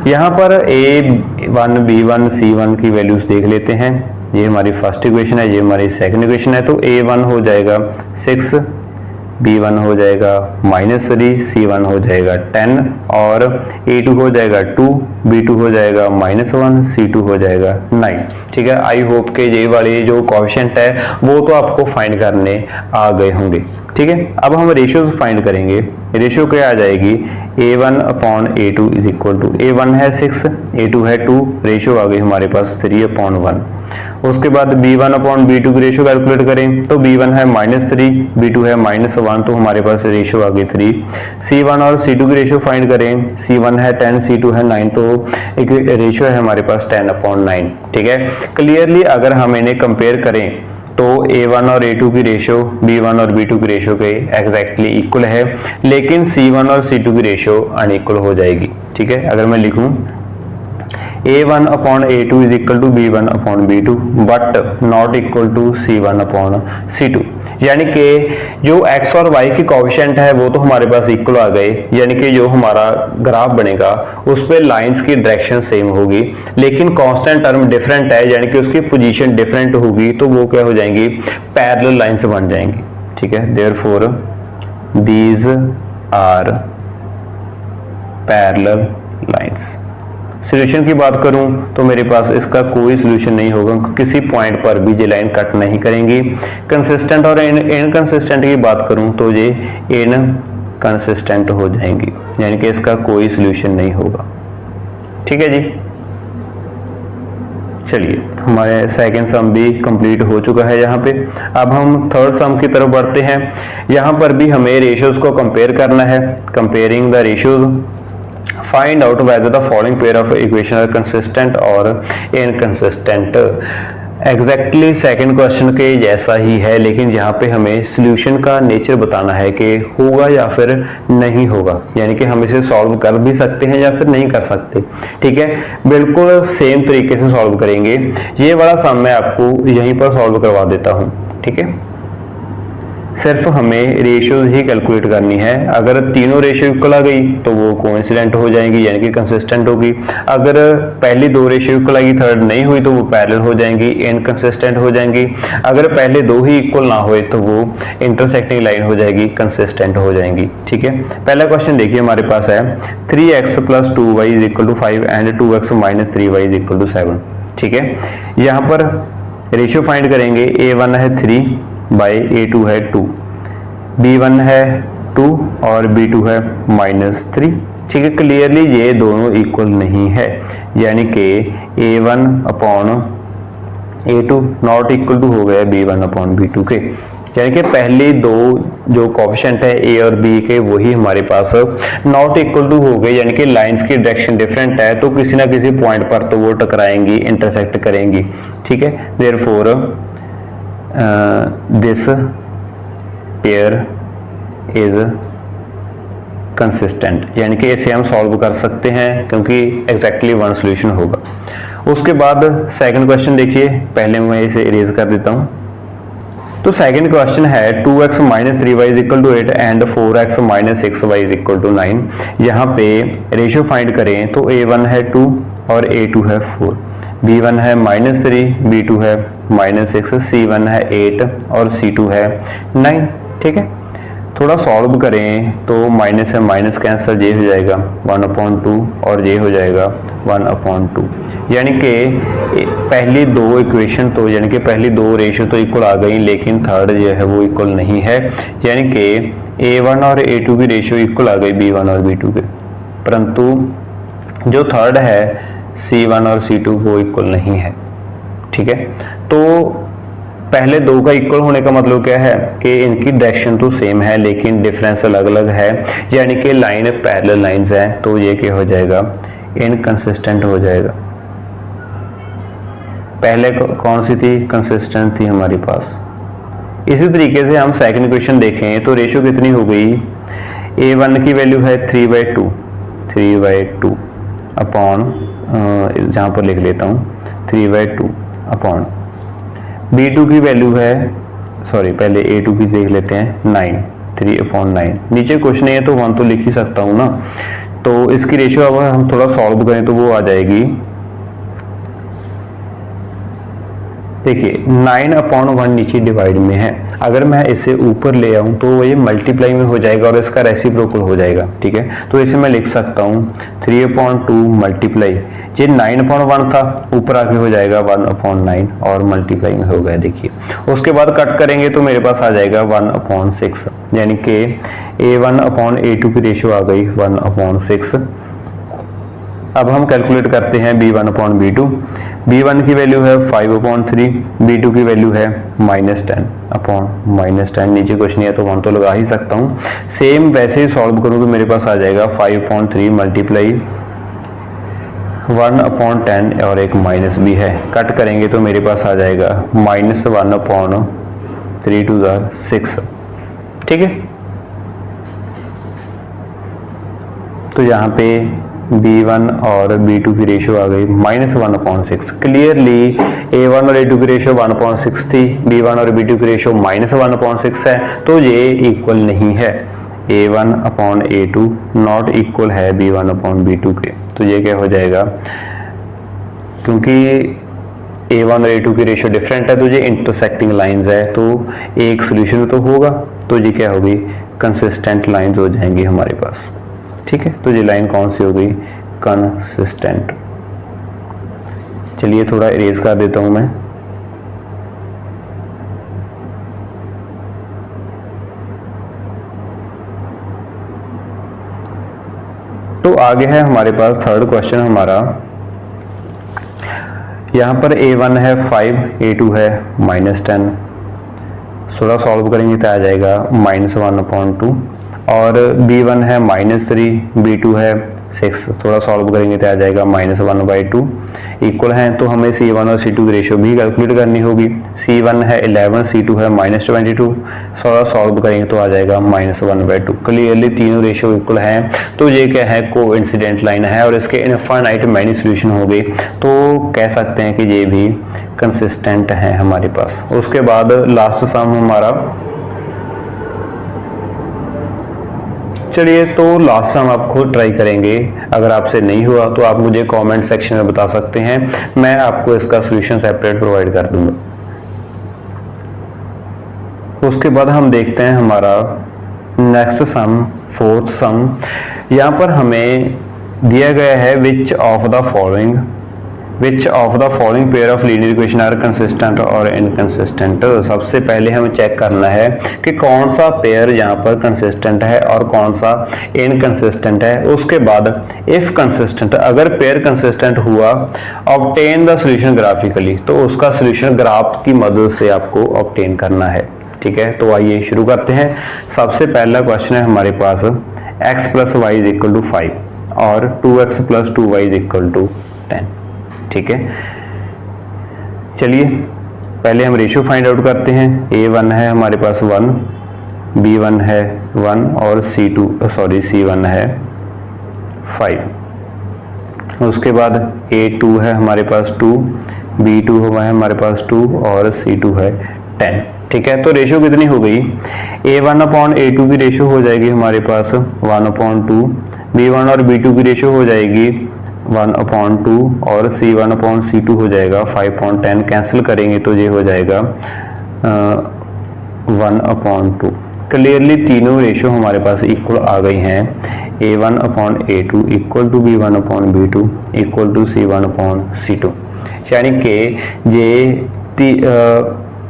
यहाँ पर a1, b1, c1 की वैल्यूज देख लेते हैं। ये हमारी फर्स्ट इक्वेशन है, ये हमारी सेकंड इक्वेशन है। तो a1 हो जाएगा 6, b1 हो जाएगा -3, c1 हो जाएगा 10 और a2 हो जाएगा 2, b2 हो जाएगा -1, c2 हो जाएगा 9। ठीक है, आई होप के ये वाले जो कोएफिशिएंट है वो तो आपको फाइंड करने आ गए होंगे। ठीक है, अब हम रेशियोज फाइंड करेंगे। रेशियो क्या आ जाएगी? a1/a2 = a1 है 6, a2 है 2, रेशियो आ गई हमारे पास 3/1। उसके बाद b1/b2 की रेशियो कैलकुलेट करें तो b1 है -3, b2 है -1, तो हमारे पास रेशियो आ गई 3। c1 और c2 की रेशियो फाइंड करें, c1 है 10, c2 है 9, तो एक रेशियो है हमारे पास 10/9। ठीक है, क्लियरली अगर हम इन्हें कंपेयर करें तो a1 और a2 की रेशियो b1 और b2 की रेशियो के एग्जैक्टली इक्वल है, लेकिन c1 और c2 की रेशियो अनइक्वल हो जाएगी। ठीक है, अगर मैं लिखूं a1/a2 = b1/b2 but not equal to c1/c2, यानी कि जो x और y की कोएफिशिएंट है वो तो हमारे पास इक्वल आ गए, यानी कि जो हमारा ग्राफ बनेगा उस पे लाइंस की डायरेक्शन सेम होगी, लेकिन कांस्टेंट टर्म डिफरेंट है, यानी कि उसकी पोजीशन डिफरेंट होगी, तो वो क्या हो जाएंगी? पैरेलल लाइंस बन जाएंगी। ठीक है, therefore these are parallel lines. Solution की बात करूं तो मेरे पास इसका कोई सॉल्यूशन नहीं होगा, किसी पॉइंट पर भी ये लाइन कट नहीं करेंगी। कंसिस्टेंट और इनकंसिस्टेंट की बात करूं तो ये इनकंसिस्टेंट हो जाएंगी, यानी कि इसका कोई सॉल्यूशन नहीं होगा। ठीक है जी, चलिए हमारे सेकंड सम भी कंप्लीट हो चुका है यहाँ पे। अब हम थर्ड सम की तरफ बढ़ते हैं। यहाँ पर भी हमें रेशियोज को कंपेयर करना है। Comparing the ratios, find out whether the following pair of equation are consistent और इनकंसिस्टेंट। एग्जैक्टली सेकंड क्वेश्चन के जैसा ही है, लेकिन यहाँ पे हमें सॉल्यूशन का नेचर बताना है कि होगा या फिर नहीं होगा, यानी कि हम इसे सॉल्व कर भी सकते हैं या फिर नहीं कर सकते। ठीक है, बिल्कुल सेम तरीके से सॉल्व करेंगे। ये वाला सम मैं आपको यहीं पर सॉल्व करवा देता हूँ। ठीक है, सिर्फ हमें रेशियोज ही कैलकुलेट करनी है। अगर तीनों रेशियो इक्वल आ गई तो वो कोइंसिडेंट हो जाएंगी, यानी कि कंसिस्टेंट होगी। अगर पहली दो रेशियो इक्वल आएगी, थर्ड नहीं हुई, तो वो पैरेलल हो जाएंगी, इनकंसिस्टेंट हो जाएंगी। अगर पहले दो ही इक्वल ना हुए तो वो इंटरसेक्टिंग लाइन हो जाएगी, कंसिस्टेंट हो जाएंगी। ठीक है, पहला क्वेश्चन देखिए, हमारे पास है 3x + 2y = 5 and 2x - 3y = 7। ठीक है, यहाँ पर रेशियो फाइंड करेंगे। a1 है 3 बाई a2 है 2, b1 है 2 और b2 है -3। ठीक है, क्लियरली ये दोनों इक्वल नहीं है, यानी कि a1 upon a2 not equal to हो गया b1 अपॉन b2 के, यानी कि पहले दो जो कोफिशिएंट है a और b के वही हमारे पास नॉट इक्वल टू हो गए, यानी कि लाइंस की डायरेक्शन डिफरेंट है, तो किसी ना किसी पॉइंट पर तो वो टकराएंगी, इंटरसेक्ट करेंगी। ठीक है, therefore this pair is consistent, यानी कि इसे हम सॉल्व कर सकते हैं क्योंकि एग्जैक्टली वन सॉल्यूशन होगा। उसके बाद सेकंड क्वेश्चन देखिए, पहले मैं इसे इरेज कर देता हूं। तो सेकंड क्वेश्चन है 2x - 3y = 8 and 4x - 6y = 9। यहाँ पे रेशियो फाइंड करें तो a1 है 2 और a2 है 4, b1 है -3, b2 है -6, c1 है 8 और c2 है 9। ठीक है, थोड़ा सॉल्व करें तो माइनस है माइनस कैंसिल, ये हो जाएगा 1/2 और ये हो जाएगा 1/2, यानी कि पहली दो इक्वेशन तो यानी कि पहली दो रेशियो तो इक्वल आ गई, लेकिन थर्ड जो है वो इक्वल नहीं है, यानी कि a1 और a2 की रेशियो इक्वल आ गई b1 और b2 के, परंतु जो थर्ड है c1 और c2 वो इक्वल नहीं है। ठीक है, तो पहले दो का इक्वल होने का मतलब क्या है कि इनकी डायरेक्शन तो सेम है लेकिन डिफरेंस अलग अलग है, यानी कि लाइन पैरेलल लाइंस है, तो ये क्या हो जाएगा, इनकंसिस्टेंट हो जाएगा। पहले कौन सी थी, कंसिस्टेंट थी हमारे पास। इसी तरीके से हम सेकंड क्वेश्चन देखें तो रेशियो कितनी हो गई, a1 की वैल्यू है 3/2 अपॉन, जहां पर लिख लेता हूं 3/2 अपॉन, b2 की वैल्यू है, सॉरी पहले a2 की देख लेते हैं 9, 3/9। नीचे कुछ नहीं है तो 1 तो लिख ही सकता हूं ना, तो इसकी रेशियो अब हम थोड़ा सॉल्व करें तो वो आ जाएगी, देखिए 9/1 नीचे डिवाइड में है, अगर मैं इसे ऊपर ले आऊं तो ये मल्टीप्लाई में हो जाएगा और इसका रेसिप्रोकल हो जाएगा। ठीक है, तो इसे मैं लिख सकता हूं 3/2 मल्टीप्लाई, ये 9/1 था, ऊपर आके हो जाएगा 1/9 और मल्टीप्लाई में हो गया। देखिए उसके बाद कट करेंगे तो मेरे पास आ जाएगा 1/6, यानी कि a1/a2 की रेशियो आ गई 1/6। अब हम कैलकुलेट करते हैं b1/b2। b1 की वैल्यू है 5/3, b2 की वैल्यू है -10/-10। नीचे कुछ नहीं है तो 1 तो लगा ही सकता हूँ। सेम वैसे ही सॉल्व करूँ तो मेरे पास आ जाएगा 5/3 मल्टीप्लाई 1/10 और एक माइनस भी है, कट करेंगे तो मेरे पास आ जाएगा -1/3 = 6। ठीक है, तो यहाँ पे b1 और b2 की रेशियो आ गई -1/6। क्लियरली a1 और a2 की रेशियो 1/6 थी, b1 और b2 की रेशियो -1/6 है, तो ये इक्वल नहीं है। a1/a2 नॉट इक्वल है b1/b2 के, तो ये क्या हो जाएगा, क्योंकि a1 और a2 की रेशियो डिफरेंट है तो ये इंटरसेक्टिंग लाइंस है, तो एक सोल्यूशन तो होगा, तो ये क्या होगी, कंसिस्टेंट लाइंस हो जाएंगी हमारे पास। ठीक है, तो ये लाइन कौन सी हो गई, कंसिस्टेंट। चलिए थोड़ा इरेज कर देता हूं मैं। तो आगे है हमारे पास थर्ड क्वेश्चन हमारा। यहाँ पर A1 है 5, A2 है -10। थोड़ा सॉल्व करेंगे तो आ जाएगा -1/2। और B1 है -3, B2 है 6। थोड़ा सॉल्व करेंगे तो आ जाएगा -1/2। इक्वल हैं तो हमें C1 और C2 की रेशियो भी कैलकुलेट करनी होगी। C1 है 11, C2 है -22। थोड़ा सॉल्व करेंगे तो आ जाएगा -1/2। क्लियरली तीनों रेशियो इक्वल हैं, तो ये क्या है, कोइंसिडेंट लाइन है और इसके इनफाइनाइट मैनी सॉल्यूशन हो गए, तो कह सकते हैं कि ये भी कंसिस्टेंट है हमारे पास। उसके बाद लास्ट सम हमारा, चलिए तो लास्ट सम आप खुद ट्राई करेंगे। अगर आपसे नहीं हुआ तो आप मुझे कमेंट सेक्शन में बता सकते हैं, मैं आपको इसका सॉल्यूशन सेपरेट प्रोवाइड कर दूंगा। उसके बाद हम देखते हैं हमारा नेक्स्ट सम, फोर्थ सम। यहाँ पर हमें दिया गया है which of the following pair of linear equation are consistent और इनकंसिस्टेंट। सबसे पहले हमें चेक करना है कि कौन सा पेयर यहाँ पर कंसिस्टेंट है और कौन सा इनकंसिस्टेंट है। उसके बाद इफ कंसिस्टेंट, अगर पेयर कंसिस्टेंट हुआ, ऑब्टेन द सॉल्यूशन ग्राफिकली, तो उसका सॉल्यूशन ग्राफ की मदद से आपको ऑब्टेन करना है। ठीक है, तो आइए शुरू करते हैं। सबसे पहला क्वेश्चन है हमारे पास x + y = 5 और 2x + 2y = 10। ठीक है, चलिए पहले हम रेशियो फाइंड आउट करते हैं। A1 है हमारे पास 1, B1 है 1 और C1 है 5। उसके बाद A2 है हमारे पास 2, B2 है हमारे पास 2 और C2 है 10। ठीक है, तो रेशियो कितनी हो गई, A1/A2 की रेशियो हो जाएगी हमारे पास 1/2, B1 और B2 की रेशियो हो जाएगी 1/2 और C1/C2 हो जाएगा 5/10। कैंसिल करेंगे तो ये हो जाएगा 1/2। क्लियरली तीनों रेशियो हमारे पास इक्वल आ गई हैं। A1/A2 = B1/B2 = C1/C2, यानी कि ये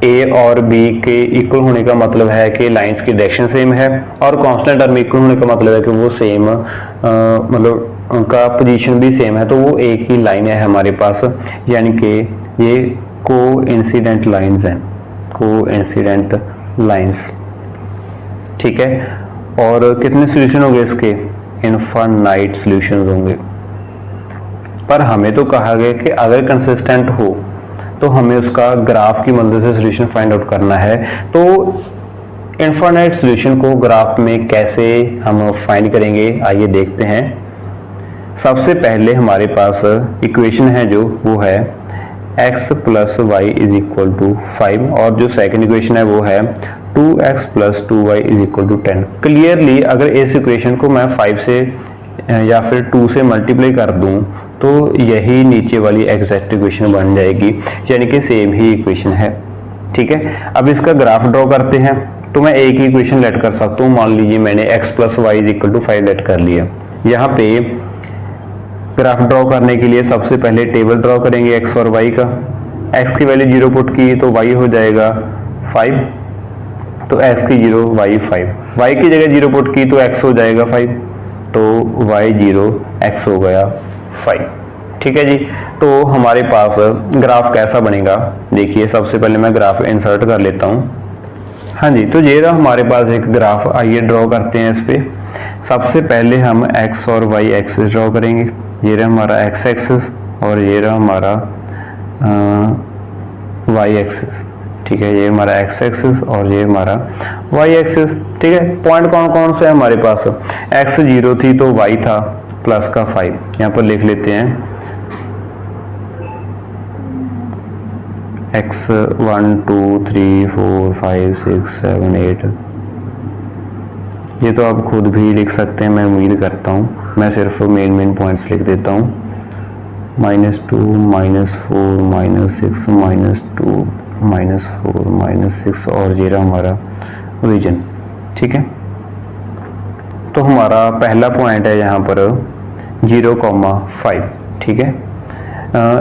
A और B के इक्वल होने का मतलब है कि लाइंस की डायरेक्शन सेम है, और कांस्टेंट टर्म इक्वल होने का मतलब है कि वो सेम मतलब उनका पोजीशन भी सेम है, तो वो एक ही लाइन है हमारे पास, यानी कि ये कोइंसिडेंट लाइंस हैं, कोइंसिडेंट लाइंस। ठीक है, और कितने सॉल्यूशन होंगे इसके, इनफाइनाइट सॉल्यूशंस होंगे। पर हमें तो कहा गया कि अगर कंसिस्टेंट हो तो हमें उसका ग्राफ की मदद से सॉल्यूशन फाइंड आउट करना है। तो इनफाइनाइट सॉल्यूशन को ग्राफ में कैसे हम फाइंड करेंगे, आइए देखते हैं। सबसे पहले हमारे पास इक्वेशन है जो वो है x + y = 5 और जो सेकंड इक्वेशन है वो है 2x + 2y = 10। क्लियरली अगर इस इक्वेशन को मैं 5 से या फिर 2 से मल्टीप्लाई कर दूं तो यही नीचे वाली एग्जैक्ट इक्वेशन बन जाएगी, यानी कि सेम ही इक्वेशन है। ठीक है, अब इसका ग्राफ ड्रॉ करते हैं। तो मैं एक ही इक्वेशन लेट कर सकता हूँ। मान लीजिए मैंने x + y = 5 लेट कर लिया। यहाँ पे ग्राफ ड्रॉ करने के लिए सबसे पहले टेबल ड्रॉ करेंगे x और y का। x की वैल्यू 0 पुट की तो y हो जाएगा 5, तो x की 0 y 5, y की जगह 0 पुट की तो x हो जाएगा 5, तो y 0 x हो गया 5। ठीक है जी, तो हमारे पास ग्राफ कैसा बनेगा, देखिए सबसे पहले मैं ग्राफ इंसर्ट कर लेता हूँ। हाँ जी, तो ये रहा हमारे पास एक ग्राफ। आइए ड्रॉ करते हैं इस पे। सबसे पहले हम x और y एक्सिस ड्रॉ करेंगे। ये रहा हमारा x एक्सिस और ये रहा हमारा y एक्सिस। ठीक है, ये हमारा x एक्सिस और ये हमारा y एक्सिस। ठीक है, पॉइंट कौन कौन से है हमारे पास, x 0 थी तो y था प्लस का 5, यहाँ पर लिख लेते हैं x 1 2 3 4 5 6 7 8। ये तो आप खुद भी लिख सकते हैं, मैं उम्मीद करता हूँ। मैं सिर्फ मेन पॉइंट्स लिख देता हूँ। -2 -4 -6 -2 -4 -6 और ये रहा हमारा रीजन। ठीक है, तो हमारा पहला पॉइंट है यहाँ पर 0,5। ठीक है,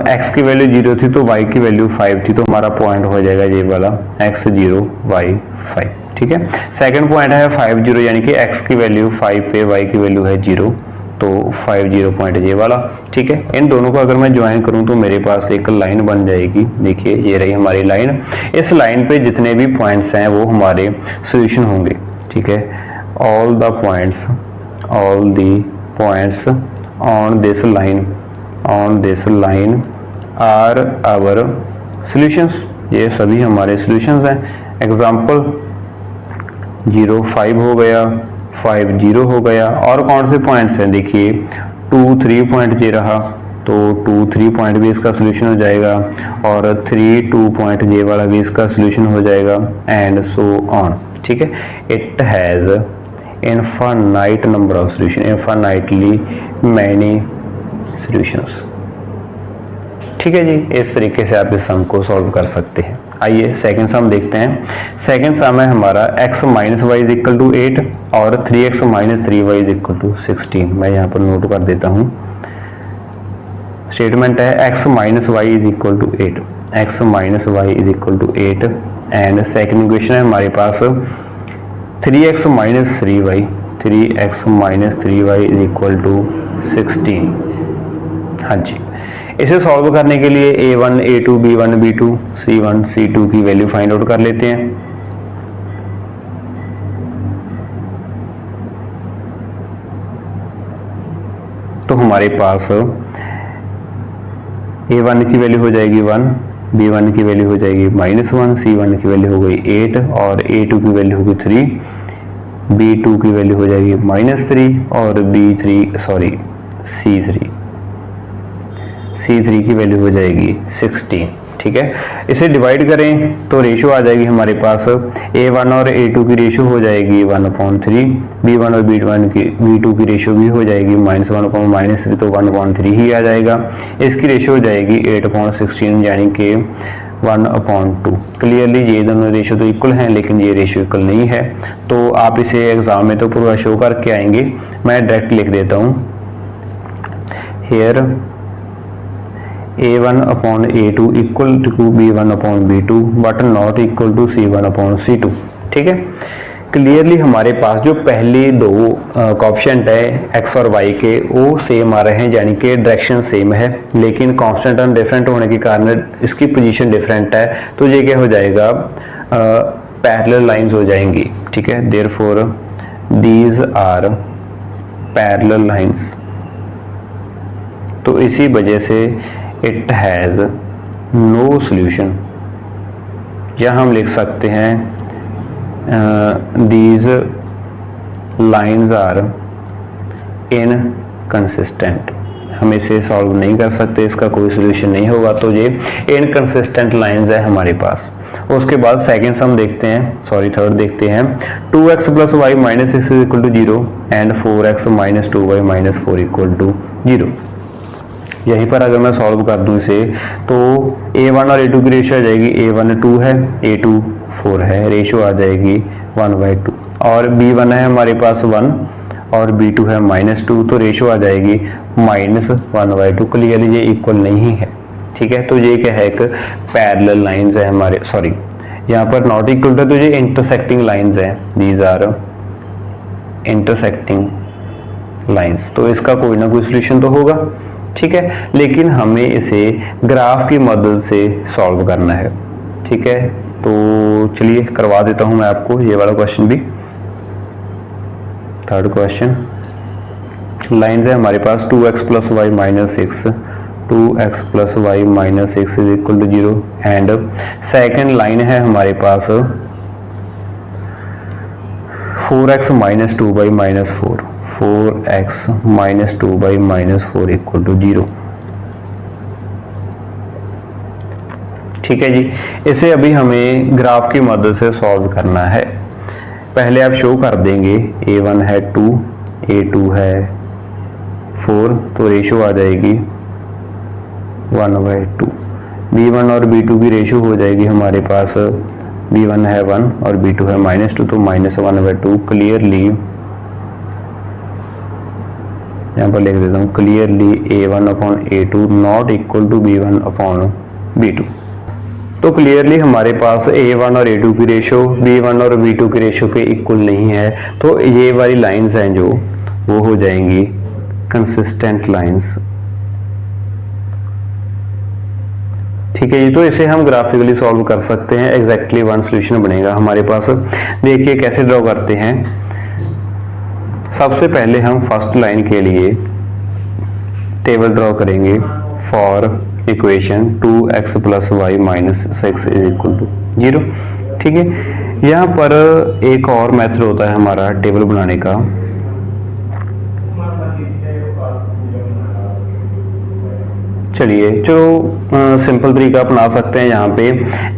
x की वैल्यू 0 थी तो y की वैल्यू 5 थी, तो हमारा पॉइंट हो जाएगा ये वाला x 0 y 5। ठीक है, सेकंड पॉइंट है 5 0, यानी कि x की वैल्यू 5 पे y की वैल्यू है 0, तो 5 0 पॉइंट ये वाला। ठीक है, इन दोनों को अगर मैं ज्वाइन करूं तो मेरे पास एक लाइन बन जाएगी। देखिए ये रही हमारी लाइन, इस लाइन पे जितने भी पॉइंट्स हैं वो हमारे सॉल्यूशन होंगे। ठीक है, all the points on this line are our solutions, ये सभी हमारे सॉल्यूशंस हैं। एग्जांपल 0 5 हो गया, 5 0 हो गया, और कौन से पॉइंट्स हैं देखिए 2 3 पॉइंट जे रहा, तो 2 3 पॉइंट भी इसका सॉल्यूशन हो जाएगा, और 3 2 पॉइंट जे वाला भी इसका सॉल्यूशन हो जाएगा, एंड सो ऑन। ठीक है, it has infinite number of solution, infinitely many solutions. ठीक है जी, इस तरीके से आप इस सम को सॉल्व कर सकते हैं। आइए सेकंड सम देखते हैं। सेकंड सम है हमारा x minus y is equal to 8 और 3x minus 3y is equal to 16। मैं यहाँ पर नोट कर देता हूँ। स्टेटमेंट है x minus y is equal to 8, x minus y is equal to 8, and second equation है हमारे पास 3x minus 3y, 3x minus 3y is equal to 16। हाँ जी, इसे सॉल्व करने के लिए a1 a2 b1 b2 c1 c2 की value find out कर लेते हैं। तो हमारे पास a1 की वैल्यू हो जाएगी 1, b1 की वैल्यू हो जाएगी -1, c1 की वैल्यू हो गई 8 और a2 की वैल्यू होगी 3, b2 की वैल्यू हो जाएगी -3 और c3 की वैल्यू हो जाएगी 16। ठीक है, इसे डिवाइड करें तो रेशियो आ जाएगी हमारे पास a1 और a2 की रेशियो हो जाएगी 1/3, b1 और b2 की रेशियो भी हो जाएगी -1/3, तो 1/3 ही आ जाएगा। इसकी रेशियो हो जाएगी 8/16, यानी कि 1/2। क्लियरली ये दोनों रेशियो तो इक्वल हैं, लेकिन ये रेशियो इक्वल नहीं है, तो आप इसे एग्जाम में तो पूरा शो करके आएंगे। मैं डायरेक्ट लिख देता हूँ, here a1/a2 equal to b1/b2 but not equal to c1/c2। ठीक है, क्लियरली हमारे पास जो पहले दो कोएफिशिएंट है x और y के वो सेम आ रहे हैं, यानी कि डायरेक्शन सेम है, लेकिन कांस्टेंट टर्म डिफरेंट होने के कारण इसकी पोजीशन डिफरेंट है, तो ये क्या हो जाएगा, पैरेलल लाइंस हो जाएंगी। ठीक है, therefore these are parallel lines, तो इसी वजह से इट हैज नो सॉल्यूशन, या हम लिख सकते हैं दीज लाइंस आर इनकंसिस्टेंट। हम इसे सॉल्व नहीं कर सकते, इसका कोई सॉल्यूशन नहीं होगा, तो ये इनकंसिस्टेंट लाइंस है हमारे पास। उसके बाद सेकंड सम देखते हैं, थर्ड देखते हैं। 2x plus y minus 6 equal to 0 and 4x minus 2y minus 4 equal to 0। यहीं पर अगर मैं सॉल्व कर दूं इसे, तो a1 और a2 की रेशियो आ जाएगी, a1 2 है, a2 4 है, रेशियो आ जाएगी 1/2, और b1 है हमारे पास 1 और b2 है -2, तो रेशियो आ जाएगी -1/2। क्लियरली ये इक्वल नहीं है। ठीक है, तो ये क्या है, एक पैरेलल लाइंस है हमारे, यहाँ पर नॉट इक्वल टू, तो ये इंटरसेक्टिंग लाइंस हैं, दीज आर इंटरसेक्टिंग लाइंस, तो इसका कोई ना कोई सॉल्यूशन तो होगा। ठीक है, लेकिन हमें इसे ग्राफ की मदद से सॉल्व करना है। ठीक है, तो चलिए करवा देता हूं मैं आपको ये वाला क्वेश्चन भी। थर्ड क्वेश्चन, लाइंस है हमारे पास 2x plus y minus 6, 2x plus y minus 6 is equal to 0, and second line है हमारे पास 4x minus 2y minus 4, 4x minus 2y minus 4 equal to 0। ठीक है जी, इसे अभी हमें ग्राफ की मदद से सॉल्व करना है। पहले आप शो कर देंगे, a1 है 2, a2 है 4, तो रेशियो आ जाएगी 1/2। b1 और b2 की रेशियो हो जाएगी हमारे पास, b1 है 1 और b2 है -2, तो -1/2। क्लियरली यहाँ पर लिख देता हूँ clearly A1/A2 not equal to B1/B2। तो क्लियरली हमारे पास A1 और A2 की रेशो B1 और B2 की रेशो के इक्वल नहीं है, तो ये वाली लाइंस हैं जो वो हो जाएंगी कंसिस्टेंट लाइंस। ठीक है जी, तो इसे हम ग्राफिकली सॉल्व कर सकते हैं। एग्जैक्टली वन सॉल्यूशन बनेगा हमारे पास। देखिए कैसे ड्रॉ करते हैं। सबसे पहले हम फर्स्ट लाइन के लिए टेबल ड्रॉ करेंगे फॉर इक्वेशन 2x + y - 6 = 0। ठीक है, यहाँ पर एक और मेथड होता है हमारा टेबल बनाने का। चलिए जो सिंपल तरीका अपना सकते हैं, यहाँ पे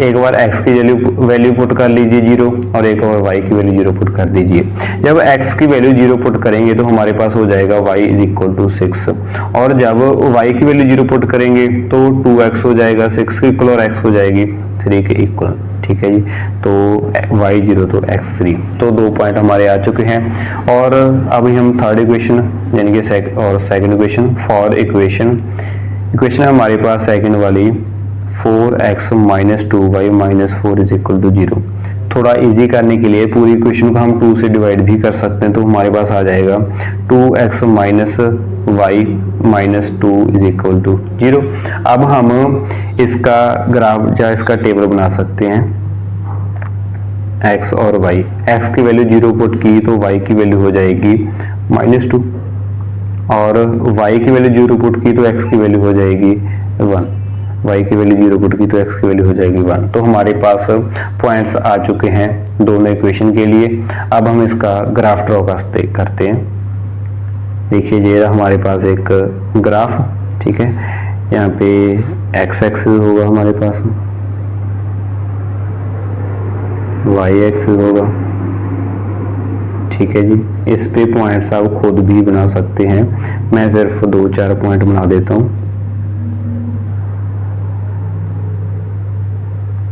एक बार x की वैल्यू पुट कर लीजिए 0 और एक बार y की वैल्यू 0 पुट कर दीजिए। जब x की वैल्यू 0 पुट करेंगे तो हमारे पास हो जाएगा y = 6, और जब y की वैल्यू 0 पुट करेंगे तो 2x हो जाएगा, 6 के इक्वल और x हो जाएगी 3 के इक्वल। ठीक है जी, तो y 0 तो x 3, तो 2 पॉइंट हमारे आ चुके हैं। और अभी हम थर्ड इक्वेशन यानी कि सेकंड इक्वेशन फॉर इक्वेशन हमारे पास सेकंड वाली 4x - 2y - 4 = 0। थोड़ा इजी करने के लिए पूरी इक्वेशन को हम 2 से डिवाइड भी कर सकते हैं, तो हमारे पास आ जाएगा 2x - y - 2 = 0। अब हम इसका ग्राफ या इसका टेबल बना सकते हैं x और y। x की वैल्यू 0 पुट की तो y की वैल्यू हो जाएगी -2, और y की वैल्यू 0 पुट की तो x की वैल्यू हो जाएगी 1। y की वैल्यू 0 पुट की तो x की वैल्यू हो जाएगी 1। तो हमारे पास पॉइंट्स आ चुके हैं दोनों इक्वेशन के लिए। अब हम इसका ग्राफ ड्रॉ करते हैं। देखिए ये हमारे पास एक ग्राफ। ठीक है, यहाँ पे x एक्सिस होगा हमारे पास, y एक्सिस होगा। ठीक है जी, इस पे पॉइंट्स आप खुद भी बना सकते हैं, मैं सिर्फ 2-4 पॉइंट बना देता हूँ।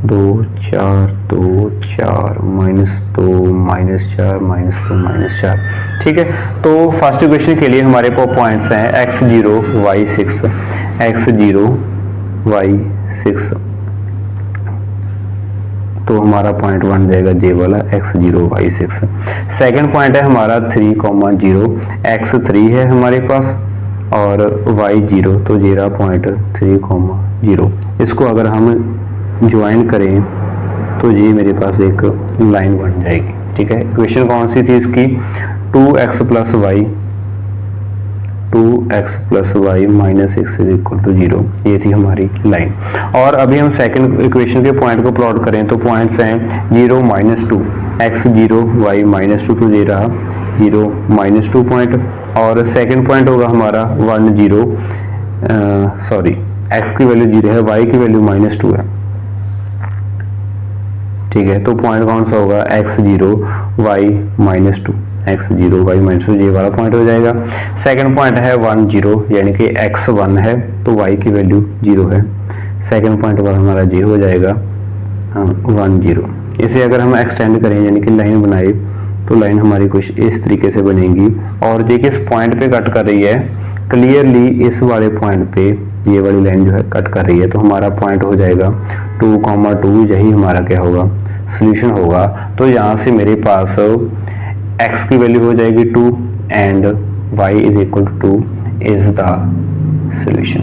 2 4 -2 -4 -2 -4। ठीक है, तो फर्स्ट इक्वेशन के लिए हमारे पास पॉइंट्स हैं x0 y 6, x0 y 6, तो हमारा पॉइंट बन जाएगा जे वाला x0 y 6। सेकंड पॉइंट है हमारा 3,0, x3 है हमारे पास और y0, तो जीरा पॉइंट 3,0। इसको अगर हम ज्वाइन करें तो ये मेरे पास एक लाइन बन जाएगी। ठीक है, इक्वेशन कौन सी थी इसकी? 2x + y - 6 = 0, ये थी हमारी लाइन। और अभी हम सेकंड इक्वेशन के पॉइंट को प्लॉट करें तो पॉइंट्स हैं 0 - 2, x0 y - 2, तो ये रहा 0 - 2 पॉइंट। और सेकंड पॉइंट होगा हमारा 1 0, x की वैल्यू 0 है, y की वैल्यू -2 है। ठीक है, तो पॉइंट कौन सा होगा? x0 y - 2, x0 y - 2, ये वाला पॉइंट हो जाएगा। सेकंड पॉइंट है 1 0, यानी कि x1 है तो y की वैल्यू 0 है। सेकंड पॉइंट पर हमारा ये हो जाएगा 1 0। इसे अगर हम एक्सटेंड करें यानी कि लाइन बनाए तो लाइन हमारी कुछ इस तरीके से बनेगी, और ये किस पॉइंट पे कट कर रही है? क्लियरली इस वाले पॉइंट पे ये वाली लाइन जो है कट कर रही है, तो हमारा पॉइंट हो जाएगा 2,2, यही हमारा क्या होगा? सॉल्यूशन होगा। तो यहाँ से मेरे पास x की वैल्यू हो जाएगी 2 and y = 2 is the solution.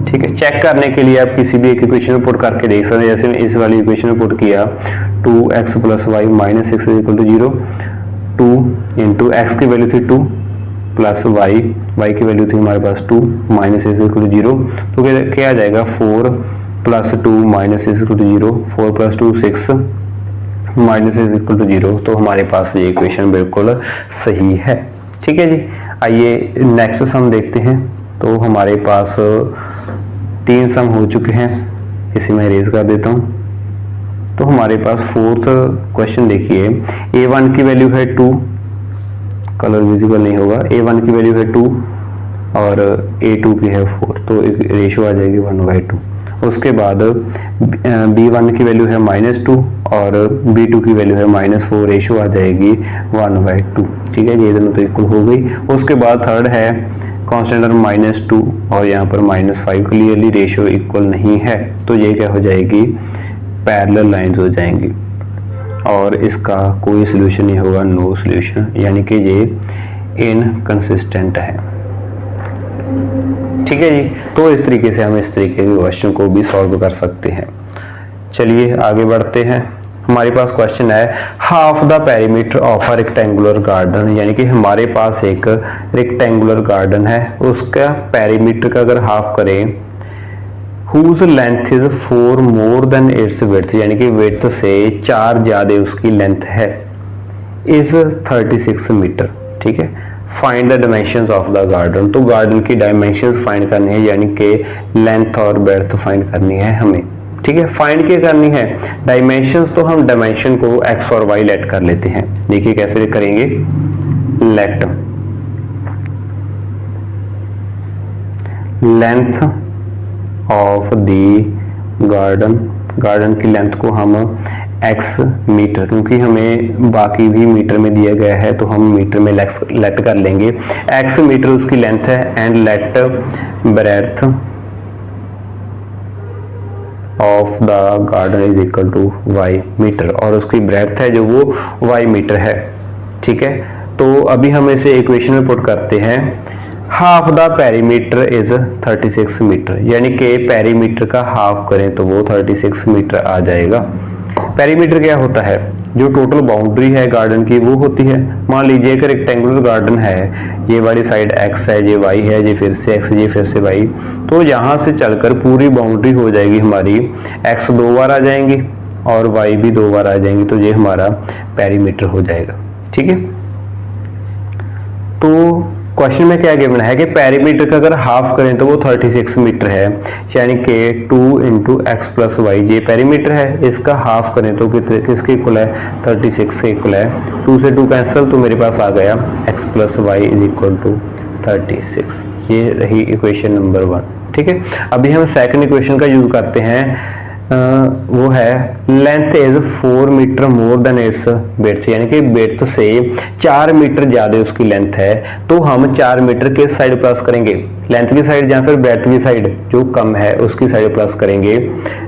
ठीक है, चेक करने के लिए आप किसी भी एक इक्वेशन में पुट करके देख सकते हैं। जैसे मैं इस वाली इक्वेशन में पुट किया 2x + y - 6 = 0, 2 × x की वैल्यू थी 2 प्लस y की वैल्यू थी हमारे पास 2 - 6 = 0, तो क्या आ जाएगा? 4 + 2 - 6 = 0, 4 + 2 6 - 6 = 0, तो हमारे पास ये इक्वेशन बिल्कुल सही है। ठीक है जी, आइए नेक्स्ट सम देखते हैं। तो हमारे पास 3 सम हो चुके हैं, इसे मैं इरेज कर देता हूँ। तो हमारे पास फोर्थ क्वेश्चन देखिए, a1 की वैल्यू है 2, कलर विजिबल नहीं होगा। a1 की वैल्यू है 2, और A2 की है 4, तो एक रेशो आ जाएगी 1/2। उसके बाद B1 की वैल्यू है -2 और B2 की वैल्यू है -4, रेशो आ जाएगी 1/2। ठीक है, ये दोनों तो इक्वल हो गई। उसके बाद थर्ड है कांस्टेंट -2 और यहाँ पर -5, क्लियरली रेशो इक्वल नहीं है, तो ये क्या हो जाएगी, पैरेलल लाइंस हो जाएंगी और इसका कोई सोल्यूशन नहीं होगा, नो सोल्यूशन, यानी कि ये इनकंसिस्टेंट है। ठीक है जी, तो इस तरीके से हम इस तरीके के क्वेश्चन को भी सॉल्व कर सकते हैं। चलिए आगे बढ़ते हैं। हमारे पास क्वेश्चन है half the perimeter of a rectangular garden, यानी कि हमारे पास एक रेक्टेंगुलर गार्डन है, उसका पेरीमीटर का अगर हाफ करें, whose length is 4 more than its width, यानी कि width से 4 ज़्यादा उसकी लेंथ है, is 36 मीटर। ठीक है, find the dimensions of the garden, तो गार्डन की डायमेंशंस फाइंड करनी है, यानी कि लेंथ और ब्रेड्थ फाइंड करनी है हमें। ठीक है, फाइंड क्या करनी है, डायमेंशंस, तो हम डायमेंशन को x और y लेट कर लेते हैं। देखिए कैसे करेंगे, late length of the garden की लेंथ को हम x मीटर, क्योंकि हमें बाकी भी मीटर में दिया गया है तो हम मीटर में लेट कर लेंगे, x मीटर उसकी लेंथ है, and let breadth of the garden is equal to y meter, और उसकी ब्रेड्थ है जो वो y मीटर है। ठीक है, तो अभी हम इसे इक्वेशन में पुट करते हैं, half the perimeter is 36 metre, यानी कि पेरीमीटर का हाफ करें तो वो 36 मीटर आ जाएगा। पेरीमीटर क्या होता है, जो टोटल बाउंड्री है गार्डन की वो होती है। मान लीजिए एक रेक्टेंगुलर गार्डन है, ये वाली साइड x है, ये y है, ये फिर से x, ये फिर से y, तो यहाँ से चलकर पूरी बाउंड्री हो जाएगी हमारी, x 2 बार आ जाएंगी और y भी 2 बार आ जाएंगी, तो ये हमारा पेरीमीटर हो जाएगा। ठीक है, तो क्वेश्चन में क्या गिवन है कि पेरीमीटर का अगर हाफ करें तो वो 36 मीटर है, यानी कि 2 × x + y, ये पेरीमीटर है, इसका हाफ करें तो किसके इक्वल है, 36 के इक्वल है। 2 से 2 कैंसिल, तो मेरे पास आ गया x + y = 36। ये रही इक्वेशन नंबर 1। ठीक है, अभी हम सेकंड इक्वेशन का यूज करते हैं, वो है length is 4 metre more than its breadth, यानी कि ब्रेड्थ से 4 मीटर ज्यादा उसकी लेंथ है, तो हम 4 मीटर किस साइड प्लस करेंगे, लेंथ की साइड या फिर ब्रेड्थ की साइड, जो कम है उसकी साइड प्लस करेंगे।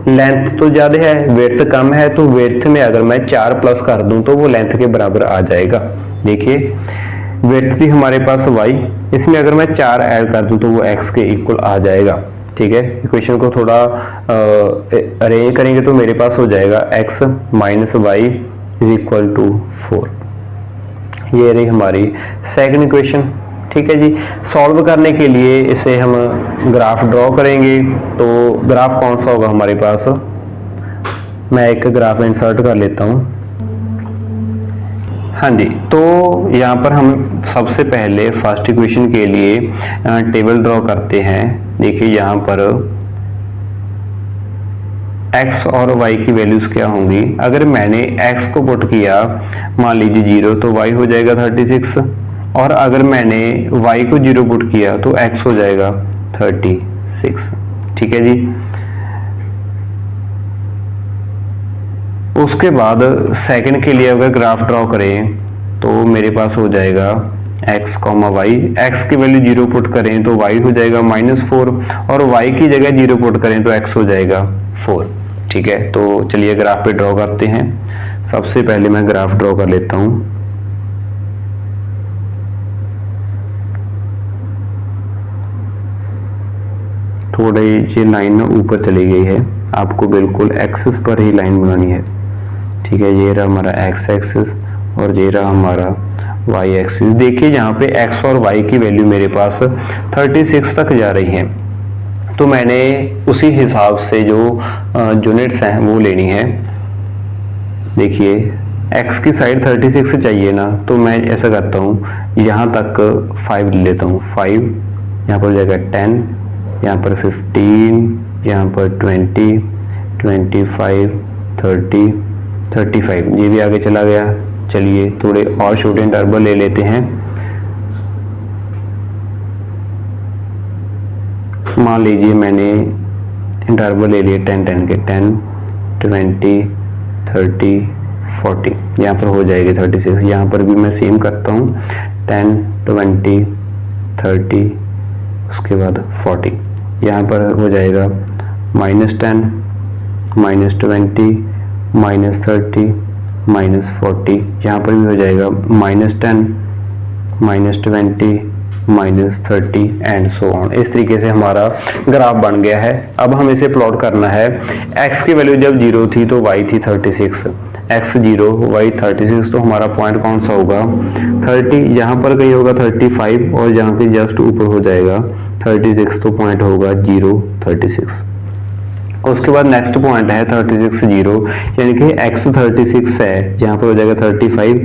लेंथ तो ज्यादा है, ब्रेड्थ कम है, तो ब्रेड्थ में अगर मैं 4 प्लस कर दूं तो वो लेंथ के बराबर आ जाएगा। देखिए ब्रेड्थ थी हमारे पास y, इसमें अगर मैं 4 ऐड कर दूं तो वो x के इक्वल आ जाएगा। ठीक है, इक्वेशन को थोड़ा अरेंज करेंगे तो मेरे पास हो जाएगा x - y = 4। ये रही हमारी सेकंड इक्वेशन। ठीक है जी, सॉल्व करने के लिए इसे हम ग्राफ ड्रॉ करेंगे, तो ग्राफ कौन सा होगा हमारे पास, मैं एक ग्राफ इंसर्ट कर लेता हूँ। हाँ जी, तो यहाँ पर हम सबसे पहले फर्स्ट इक्वेशन के लिए टेबल ड्रॉ करते हैं। देखिए यहाँ पर x और y की वैल्यूज क्या होंगी, अगर मैंने x को पुट किया मान लीजिए 0 तो y हो जाएगा 36, और अगर मैंने y को 0 पुट किया तो x हो जाएगा 36। ठीक है जी, उसके बाद सेकंड के लिए अगर ग्राफ ड्रॉ करें तो मेरे पास हो जाएगा x, y, x की वैल्यू 0 पुट करें तो y हो जाएगा -4, और y की जगह 0 पुट करें तो x हो जाएगा 4। ठीक है, तो चलिए ग्राफ पे ड्रॉ करते हैं। सबसे पहले मैं ग्राफ ड्रॉ कर लेता हूं। थोड़ी ये लाइन ऊपर चली गई है, आपको बिल्कुल एक्सिस पर ही लाइन बनानी है। ठीक है, ये रहा हमारा x एक्सिस और ये रहा हमारा y एक्सिस। देखिए यहाँ पे x और y की वैल्यू मेरे पास 36 तक जा रही है, तो मैंने उसी हिसाब से जो यूनिट्स हैं वो लेनी है। देखिए x की साइड 36 चाहिए ना, तो मैं ऐसा करता हूँ, यहाँ तक 5 ले लेता हूँ। 5 यहाँ पर हो जाएगा 10, यहाँ पर 15, यहाँ पर 20, 25, 30, 35, ये भी आगे चला गया। चलिए थोड़े और छोटे इंटरवल ले लेते हैं। मान लीजिए मैंने इंटरवल ले लिए 10 10 के, 10 20 30 40, यहाँ पर हो जाएगी 36। यहाँ पर भी मैं सेम करता हूँ 10 20 30 उसके बाद 40, यहाँ पर हो जाएगा -10 -20 -30 -40, यहाँ पर भी हो जाएगा -10 -20 -30 एंड सो ऑन। इस तरीके से हमारा ग्राफ बन गया है। अब हम इसे प्लॉट करना है। x की वैल्यू जब 0 थी तो y थी 36, x 0 y 36, तो हमारा पॉइंट कौन सा होगा 30, यहाँ पर कहीं होगा 35 और यहाँ पे जस्ट ऊपर हो जाएगा 36, तो पॉइंट होगा 0 36। उसके बाद नेक्स्ट पॉइंट है 36 0, यानी कि x 36 है, यहाँ पर हो जाएगा 35,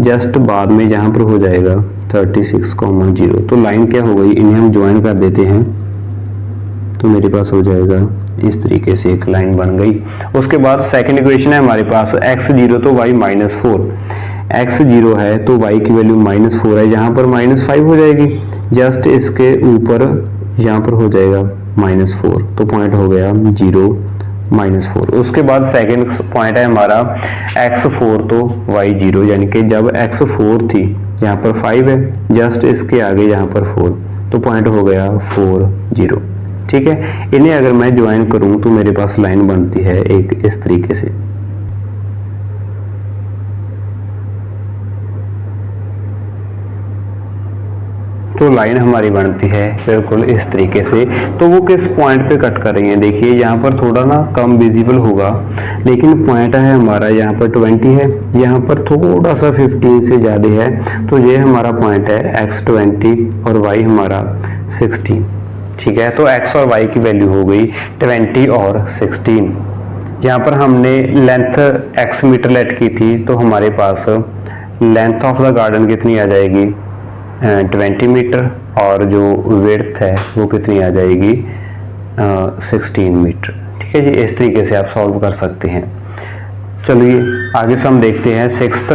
जस्ट बाद में यहाँ पर हो जाएगा 36, 0। तो लाइन क्या हो गई, इन्हें हम ज्वाइन कर देते हैं तो मेरे पास हो जाएगा इस तरीके से एक लाइन बन गई। उसके बाद सेकंड इक्वेशन है हमारे पास x 0 तो y -4, x 0 है तो y की वैल्यू -4 है, यहाँ पर -5 हो जाएगी, जस्ट इसके ऊपर यहाँ पर हो जाएगा -4, तो पॉइंट हो गया 0 -4। उसके बाद सेकंड पॉइंट है हमारा x 4 तो y 0, यानी कि जब x 4 थी यहाँ पर 5 है, जस्ट इसके आगे यहाँ पर 4, तो पॉइंट हो गया 4 0। ठीक है, इन्हें अगर मैं ज्वाइन करूं तो मेरे पास लाइन बनती है एक इस तरीके से। तो लाइन हमारी बनती है बिल्कुल इस तरीके से। तो वो किस पॉइंट पे कट कर रही है, देखिए यहाँ पर थोड़ा ना कम विजिबल होगा, लेकिन पॉइंट है हमारा यहाँ पर 20 है, यहाँ पर थोड़ा सा 15 से ज़्यादा है, तो ये हमारा पॉइंट है x 20 और y हमारा 16। ठीक है, तो x और y की वैल्यू हो गई 20 और 16। यहाँ पर हमने लेंथ x मीटर लेट की थी, तो हमारे पास लेंथ ऑफ द गार्डन कितनी आ जाएगी 20 मीटर, और जो विड्थ है वो कितनी आ जाएगी 16 मीटर। ठीक है जी, इस तरीके से आप सॉल्व कर सकते हैं। चलिए आगे से हम देखते हैं sixth.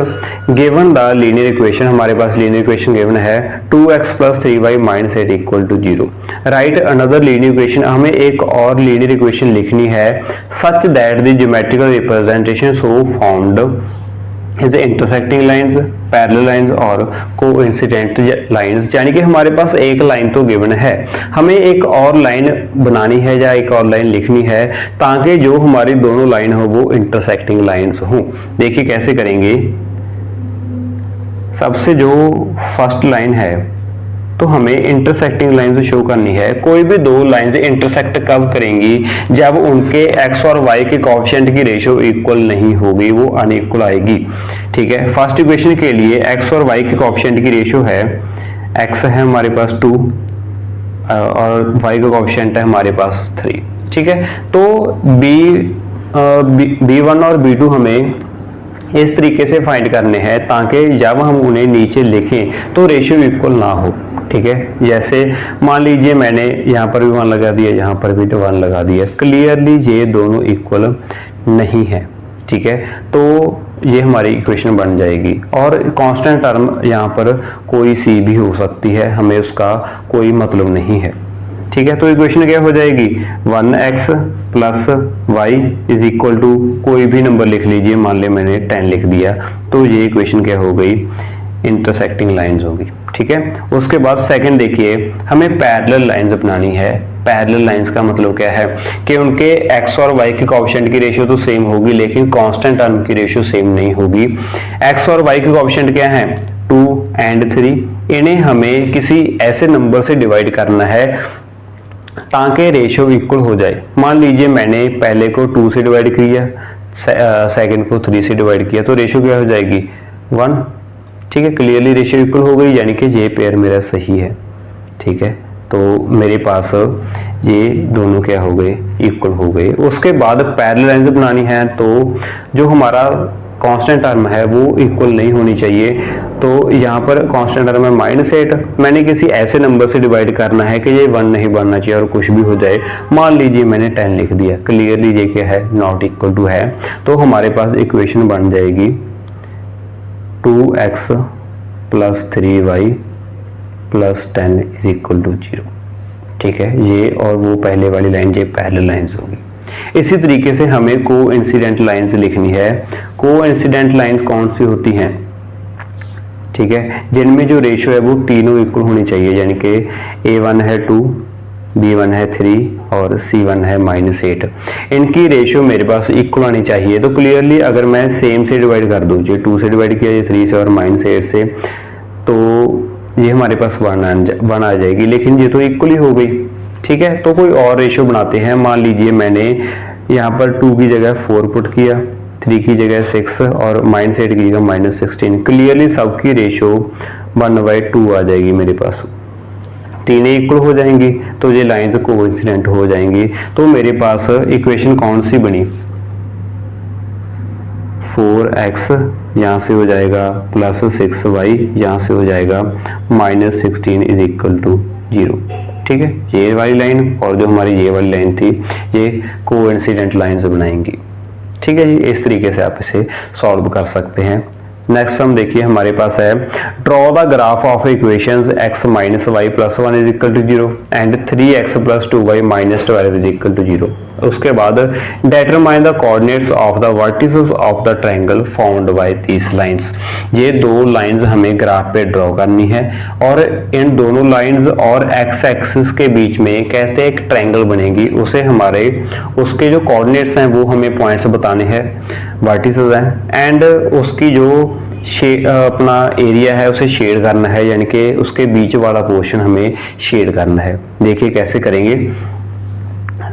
Given the linear equation, हमारे पास लीनियर इक्वेशन गिवन है 2x + 3y - 8 = 0। Right another linear equation, हमें एक और लीनियर इक्वेशन लिखनी है such that the geometrical representation so found is intersecting lines, parallel lines और कोइंसिडेंट लाइंस। यानी कि हमारे पास एक लाइन तो गिवन है, हमें एक और लाइन बनानी है या एक और लाइन लिखनी है ताकि जो हमारी दोनों लाइन हो वो इंटरसेक्टिंग लाइंस हो। देखिए कैसे करेंगे। सबसे जो फर्स्ट लाइन है तो हमें इंटरसेक्टिंग लाइन शो करनी है। कोई भी दो लाइंस इंटरसेक्ट कब करेंगी, जब उनके x और y के कोएफिशिएंट की रेशियो इक्वल नहीं होगी, वो अनइक्वल आएगी। ठीक है, फर्स्ट इक्वेशन के लिए x और y के कोएफिशिएंट की रेशियो है, x है हमारे पास 2 और y का कोएफिशिएंट है हमारे पास 3। ठीक है, तो b1 और b2 हमें इस तरीके से फाइंड करने हैं ताकि जब हम उन्हें नीचे लिखें तो रेशियो इक्वल ना हो। ठीक है, जैसे मान लीजिए मैंने यहाँ पर भी 1 लगा दिया, यहाँ पर भी 1 लगा दिया, क्लियरली ये दोनों इक्वल नहीं है। ठीक है, तो ये हमारी इक्वेशन बन जाएगी। और कांस्टेंट टर्म यहाँ पर कोई सी भी हो सकती है, हमें उसका कोई मतलब नहीं है। ठीक है, तो इक्वेशन क्या हो जाएगी 1x + y = कोई भी नंबर लिख लीजिए, मान ले मैंने 10 लिख दिया, तो ये इक्वेशन क्या हो गई इंटरसेक्टिंग लाइंस होगी। ठीक है, उसके बाद सेकंड देखिए, हमें पैरेलल लाइंस अपनानी है। पैरेलल लाइंस का मतलब क्या है कि उनके x और y के कोएफिशिएंट की रेशियो तो सेम होगी, लेकिन कांस्टेंट टर्म की रेशियो सेम नहीं होगी। x और y के कोएफिशिएंट क्या है 2 और 3, इन्हें हमें किसी ऐसे नंबर से डिवाइड करना है ताकि रेशियो इक्वल हो जाए। मान लीजिए मैंने पहले को 2 से डिवाइड किया, सेकंड को 3 से डिवाइड किया, तो रेशियो क्या हो जाएगी 1। ठीक है, क्लियरली रेशियो इक्वल हो गई, यानी कि ये पेयर मेरा सही है। ठीक है, तो मेरे पास ये दोनों क्या हो गए इक्वल हो गए। उसके बाद पैरेलल लाइंस बनानी है, तो जो हमारा कांस्टेंट टर्म है वो इक्वल नहीं होनी चाहिए। तो यहाँ पर कांस्टेंट टर्म है -8, मैंने किसी ऐसे नंबर से डिवाइड करना है कि ये 1 नहीं बनना चाहिए और कुछ भी हो जाए। मान लीजिए मैंने 10 लिख दिया, क्लियरली ये क्या है नॉट इक्वल टू है, तो हमारे पास इक्वेशन बन जाएगी 2x + 3y + 10 = 0। ठीक है, ये और वो पहले वाली लाइन ये पैरेलल लाइंस होगी। इसी तरीके से हमें कोइंसिडेंट लाइंस लिखनी है। कोइंसिडेंट लाइंस कौन सी होती हैं, ठीक है, जिनमें जो रेशो है वो तीनों इक्वल होनी चाहिए, यानी कि A1 है 2, B1 है 3 और C1 है -8। इनकी रेशियो मेरे पास इक्वल आनी चाहिए। तो क्लियरली अगर मैं सेम से डिवाइड कर दूँ, ये 2 से डिवाइड किया, ये 3 से और -8 से, तो ये हमारे पास 1 आ जाएगी, लेकिन ये तो इक्वल ही हो गई। ठीक है, तो कोई और रेशियो बनाते हैं। मान लीजिए मैंने यहाँ पर 2 की जगह 4 पुट किया, 3 की जगह 6 और -8 की जगह -16। क्लियरली सबकी रेशियो 1/2 आ जाएगी मेरे पास, तीनों इक्वल हो जाएंगी, तो ये लाइंस कोइंसिडेंट हो जाएंगी। तो मेरे पास इक्वेशन कौन सी बनी, 4x यहाँ से हो जाएगा +6y यहाँ से हो जाएगा -16 इज इक्वल टू 0। ठीक है, ये वाली लाइन और जो हमारी ये वाली लाइन थी ये कोइंसिडेंट लाइंस बनाएंगी। ठीक है जी, इस तरीके से आप इसे सॉल्व कर सकते हैं। नेक्स्ट हम देखिए, हमारे पास है draw the graph of equations x - y + 1 is equal to 0 and 3x + 2y - 12 is equal to 0। उसके बाद determine the coordinates of the vertices of the triangle found by these lines. ये दो लाइंस हमें ग्राफ पे draw करनी है और इन दोनों लाइंस और x एक्सिस के बीच में कैसे एक ट्रायंगल बनेगी, उसे हमारे उसके जो कोऑर्डिनेट्स हैं वो हमें पॉइंट्स बताने हैं, वर्टिसेस हैं, एंड उसकी जो अपना एरिया है उसे शेड करना है, यानी कि उसके बीच वाला पोर्शन हमें शेड करना है। देखिए कैसे करेंगे।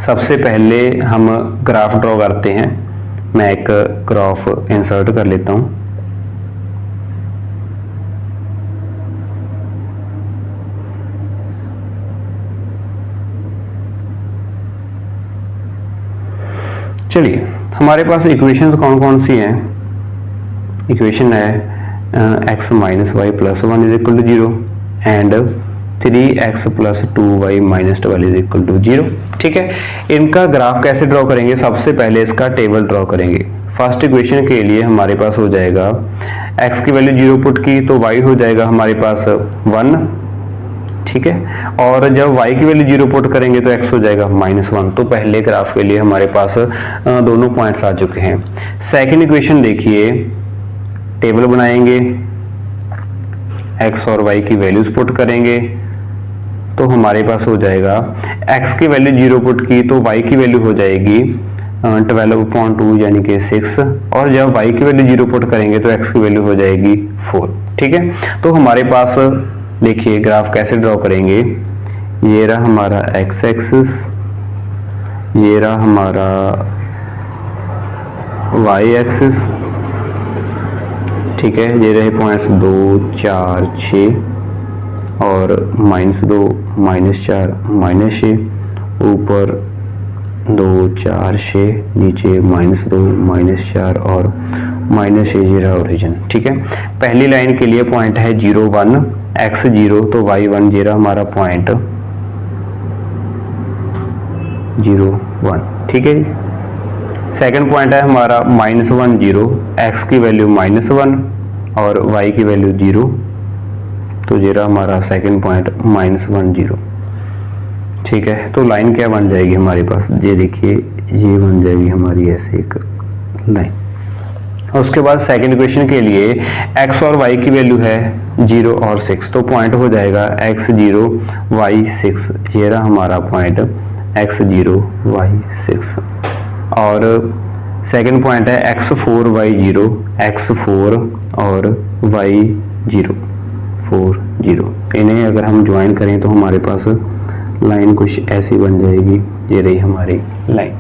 सबसे पहले हम ग्राफ ड्रॉ करते हैं। मैं एक ग्राफ इंसर्ट कर लेता हूं। चलिए, हमारे पास इक्वेशंस कौन कौन सी हैं। इक्वेशन है x - y + 1 is equal to 0 and 3x + 2y - 12 is equal to 0। ठीक है, इनका ग्राफ कैसे ड्रॉ करेंगे, सबसे पहले इसका टेबल ड्रॉ करेंगे। फर्स्ट इक्वेशन के लिए हमारे पास हो जाएगा x की वैल्यू 0 पुट की तो y हो जाएगा हमारे पास 1। ठीक है, और जब y की वैल्यू 0 पुट करेंगे तो x हो जाएगा -1। तो पहले ग्राफ के लिए हमारे पास दोनों पॉइंट्स आ चुके हैं। सेकंड इक्वेशन देखिए, टेबल बनाएंगे, x और y की वैल्यूज पुट करेंगे तो हमारे पास हो जाएगा x की वैल्यू 0 पुट की तो y की वैल्यू हो जाएगी 12/2 यानी कि 6, और जब y की वैल्यू 0 पुट करेंगे तो x की वैल्यू हो जाएगी 4। ठीक है, तो हमारे पास देखिए ग्राफ कैसे ड्रॉ करेंगे। ये रहा हमारा x एक्सिस, ये रहा हमारा y एक्सिस। ठीक है, ये रहे पॉइंट्स 2, 4, 6 और -2, -4, -6, ऊपर 2, 4, 6, नीचे -2, -4 और -6, ये रहा ओरिजिन। ठीक है, पहली लाइन के लिए पॉइंट है 0, 1, x 0 तो y 1, ये रहा हमारा पॉइंट 0, 1। ठीक है, सेकंड पॉइंट है हमारा -1, 0, x की वैल्यू -1 और y की वैल्यू 0, तो ये रहा हमारा सेकंड पॉइंट -1, 0। ठीक है, तो लाइन क्या बन जाएगी हमारे पास, ये देखिए ये बन जाएगी हमारी ऐसे एक लाइन। उसके बाद सेकंड इक्वेशन के लिए x और y की वैल्यू है 0 और 6, तो पॉइंट हो जाएगा x 0 y 6। ये रहा हमारा पॉइंट x 0 y 6। और सेकंड पॉइंट है x 4 y 0, x 4 और y 0, 4, 0। इन्हें अगर हम ज्वाइन करें तो हमारे पास लाइन कुछ ऐसी बन जाएगी। ये रही हमारी लाइन।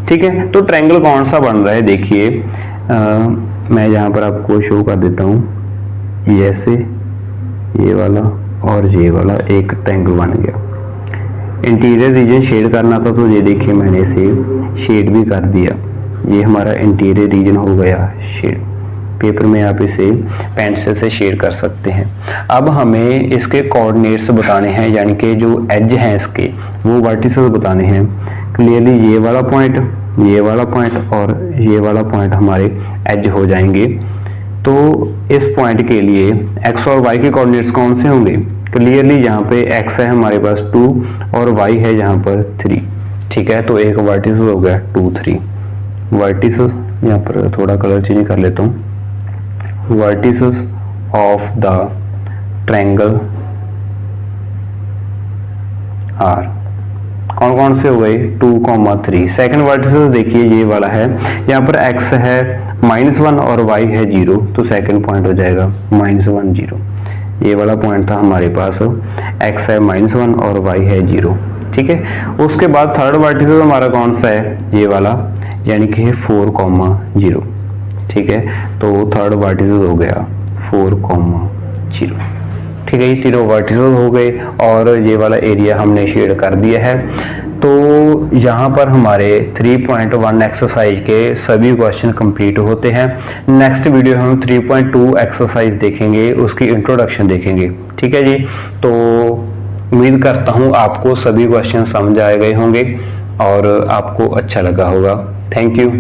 ठीक है, तो ट्रायंगल कौन सा बन रहा है देखिए, मैं यहाँ पर आपको शो कर देता हूँ। ये ऐसे, ये वाला और ये वाला एक ट्रायंगल बन गया। इंटीरियर रीजन शेड करना था तो ये देखिए मैंने इसे शेड भी कर दिया। ये हमारा इंटीरियर रीजन हो गया शेड। पेपर में आप इसे पेंसिल से शेड कर सकते हैं। अब हमें इसके कोऑर्डिनेट्स बताने हैं, यानी कि जो एज हैं इसके वो वर्टिसेस बताने हैं। क्लियरली ये वाला पॉइंट, ये वाला पॉइंट और ये वाला पॉइंट हमारे एज हो जाएंगे। तो इस पॉइंट के लिए x और y के कोऑर्डिनेट्स कौन से होंगे, क्लियरली यहाँ पे x है हमारे पास 2 और y है यहाँ पर 3, ठीक है। तो एक वर्टिस हो गया 2 3 वर्टिस, यहाँ पर थोड़ा कलर चेंज कर लेता हूँ। Vertices of the triangle are कौन कौन से हो गए 2, 3। सेकंड वर्टिसेस देखिए ये वाला है, यहाँ पर x है -1 और y है 0, तो सेकंड पॉइंट हो जाएगा -1 0। ये वाला पॉइंट था हमारे पास, x है -1 और y है 0, ठीक है। उसके बाद थर्ड वर्टिसेस हमारा कौन सा है, ये वाला, यानी कि 4, 0, ठीक है। तो थर्ड वर्टिसेस हो गया 4, 0, ठीक है। ये तीनों वर्टिसेस हो गए और ये वाला एरिया हमने शेड कर दिया है। तो यहाँ पर हमारे 3.1 एक्सरसाइज के सभी क्वेश्चन कंप्लीट होते हैं। नेक्स्ट वीडियो हम 3.2 एक्सरसाइज देखेंगे, उसकी इंट्रोडक्शन देखेंगे, ठीक है जी। तो उम्मीद करता हूँ आपको सभी क्वेश्चन समझ आ गए होंगे और आपको अच्छा लगा होगा। Thank you.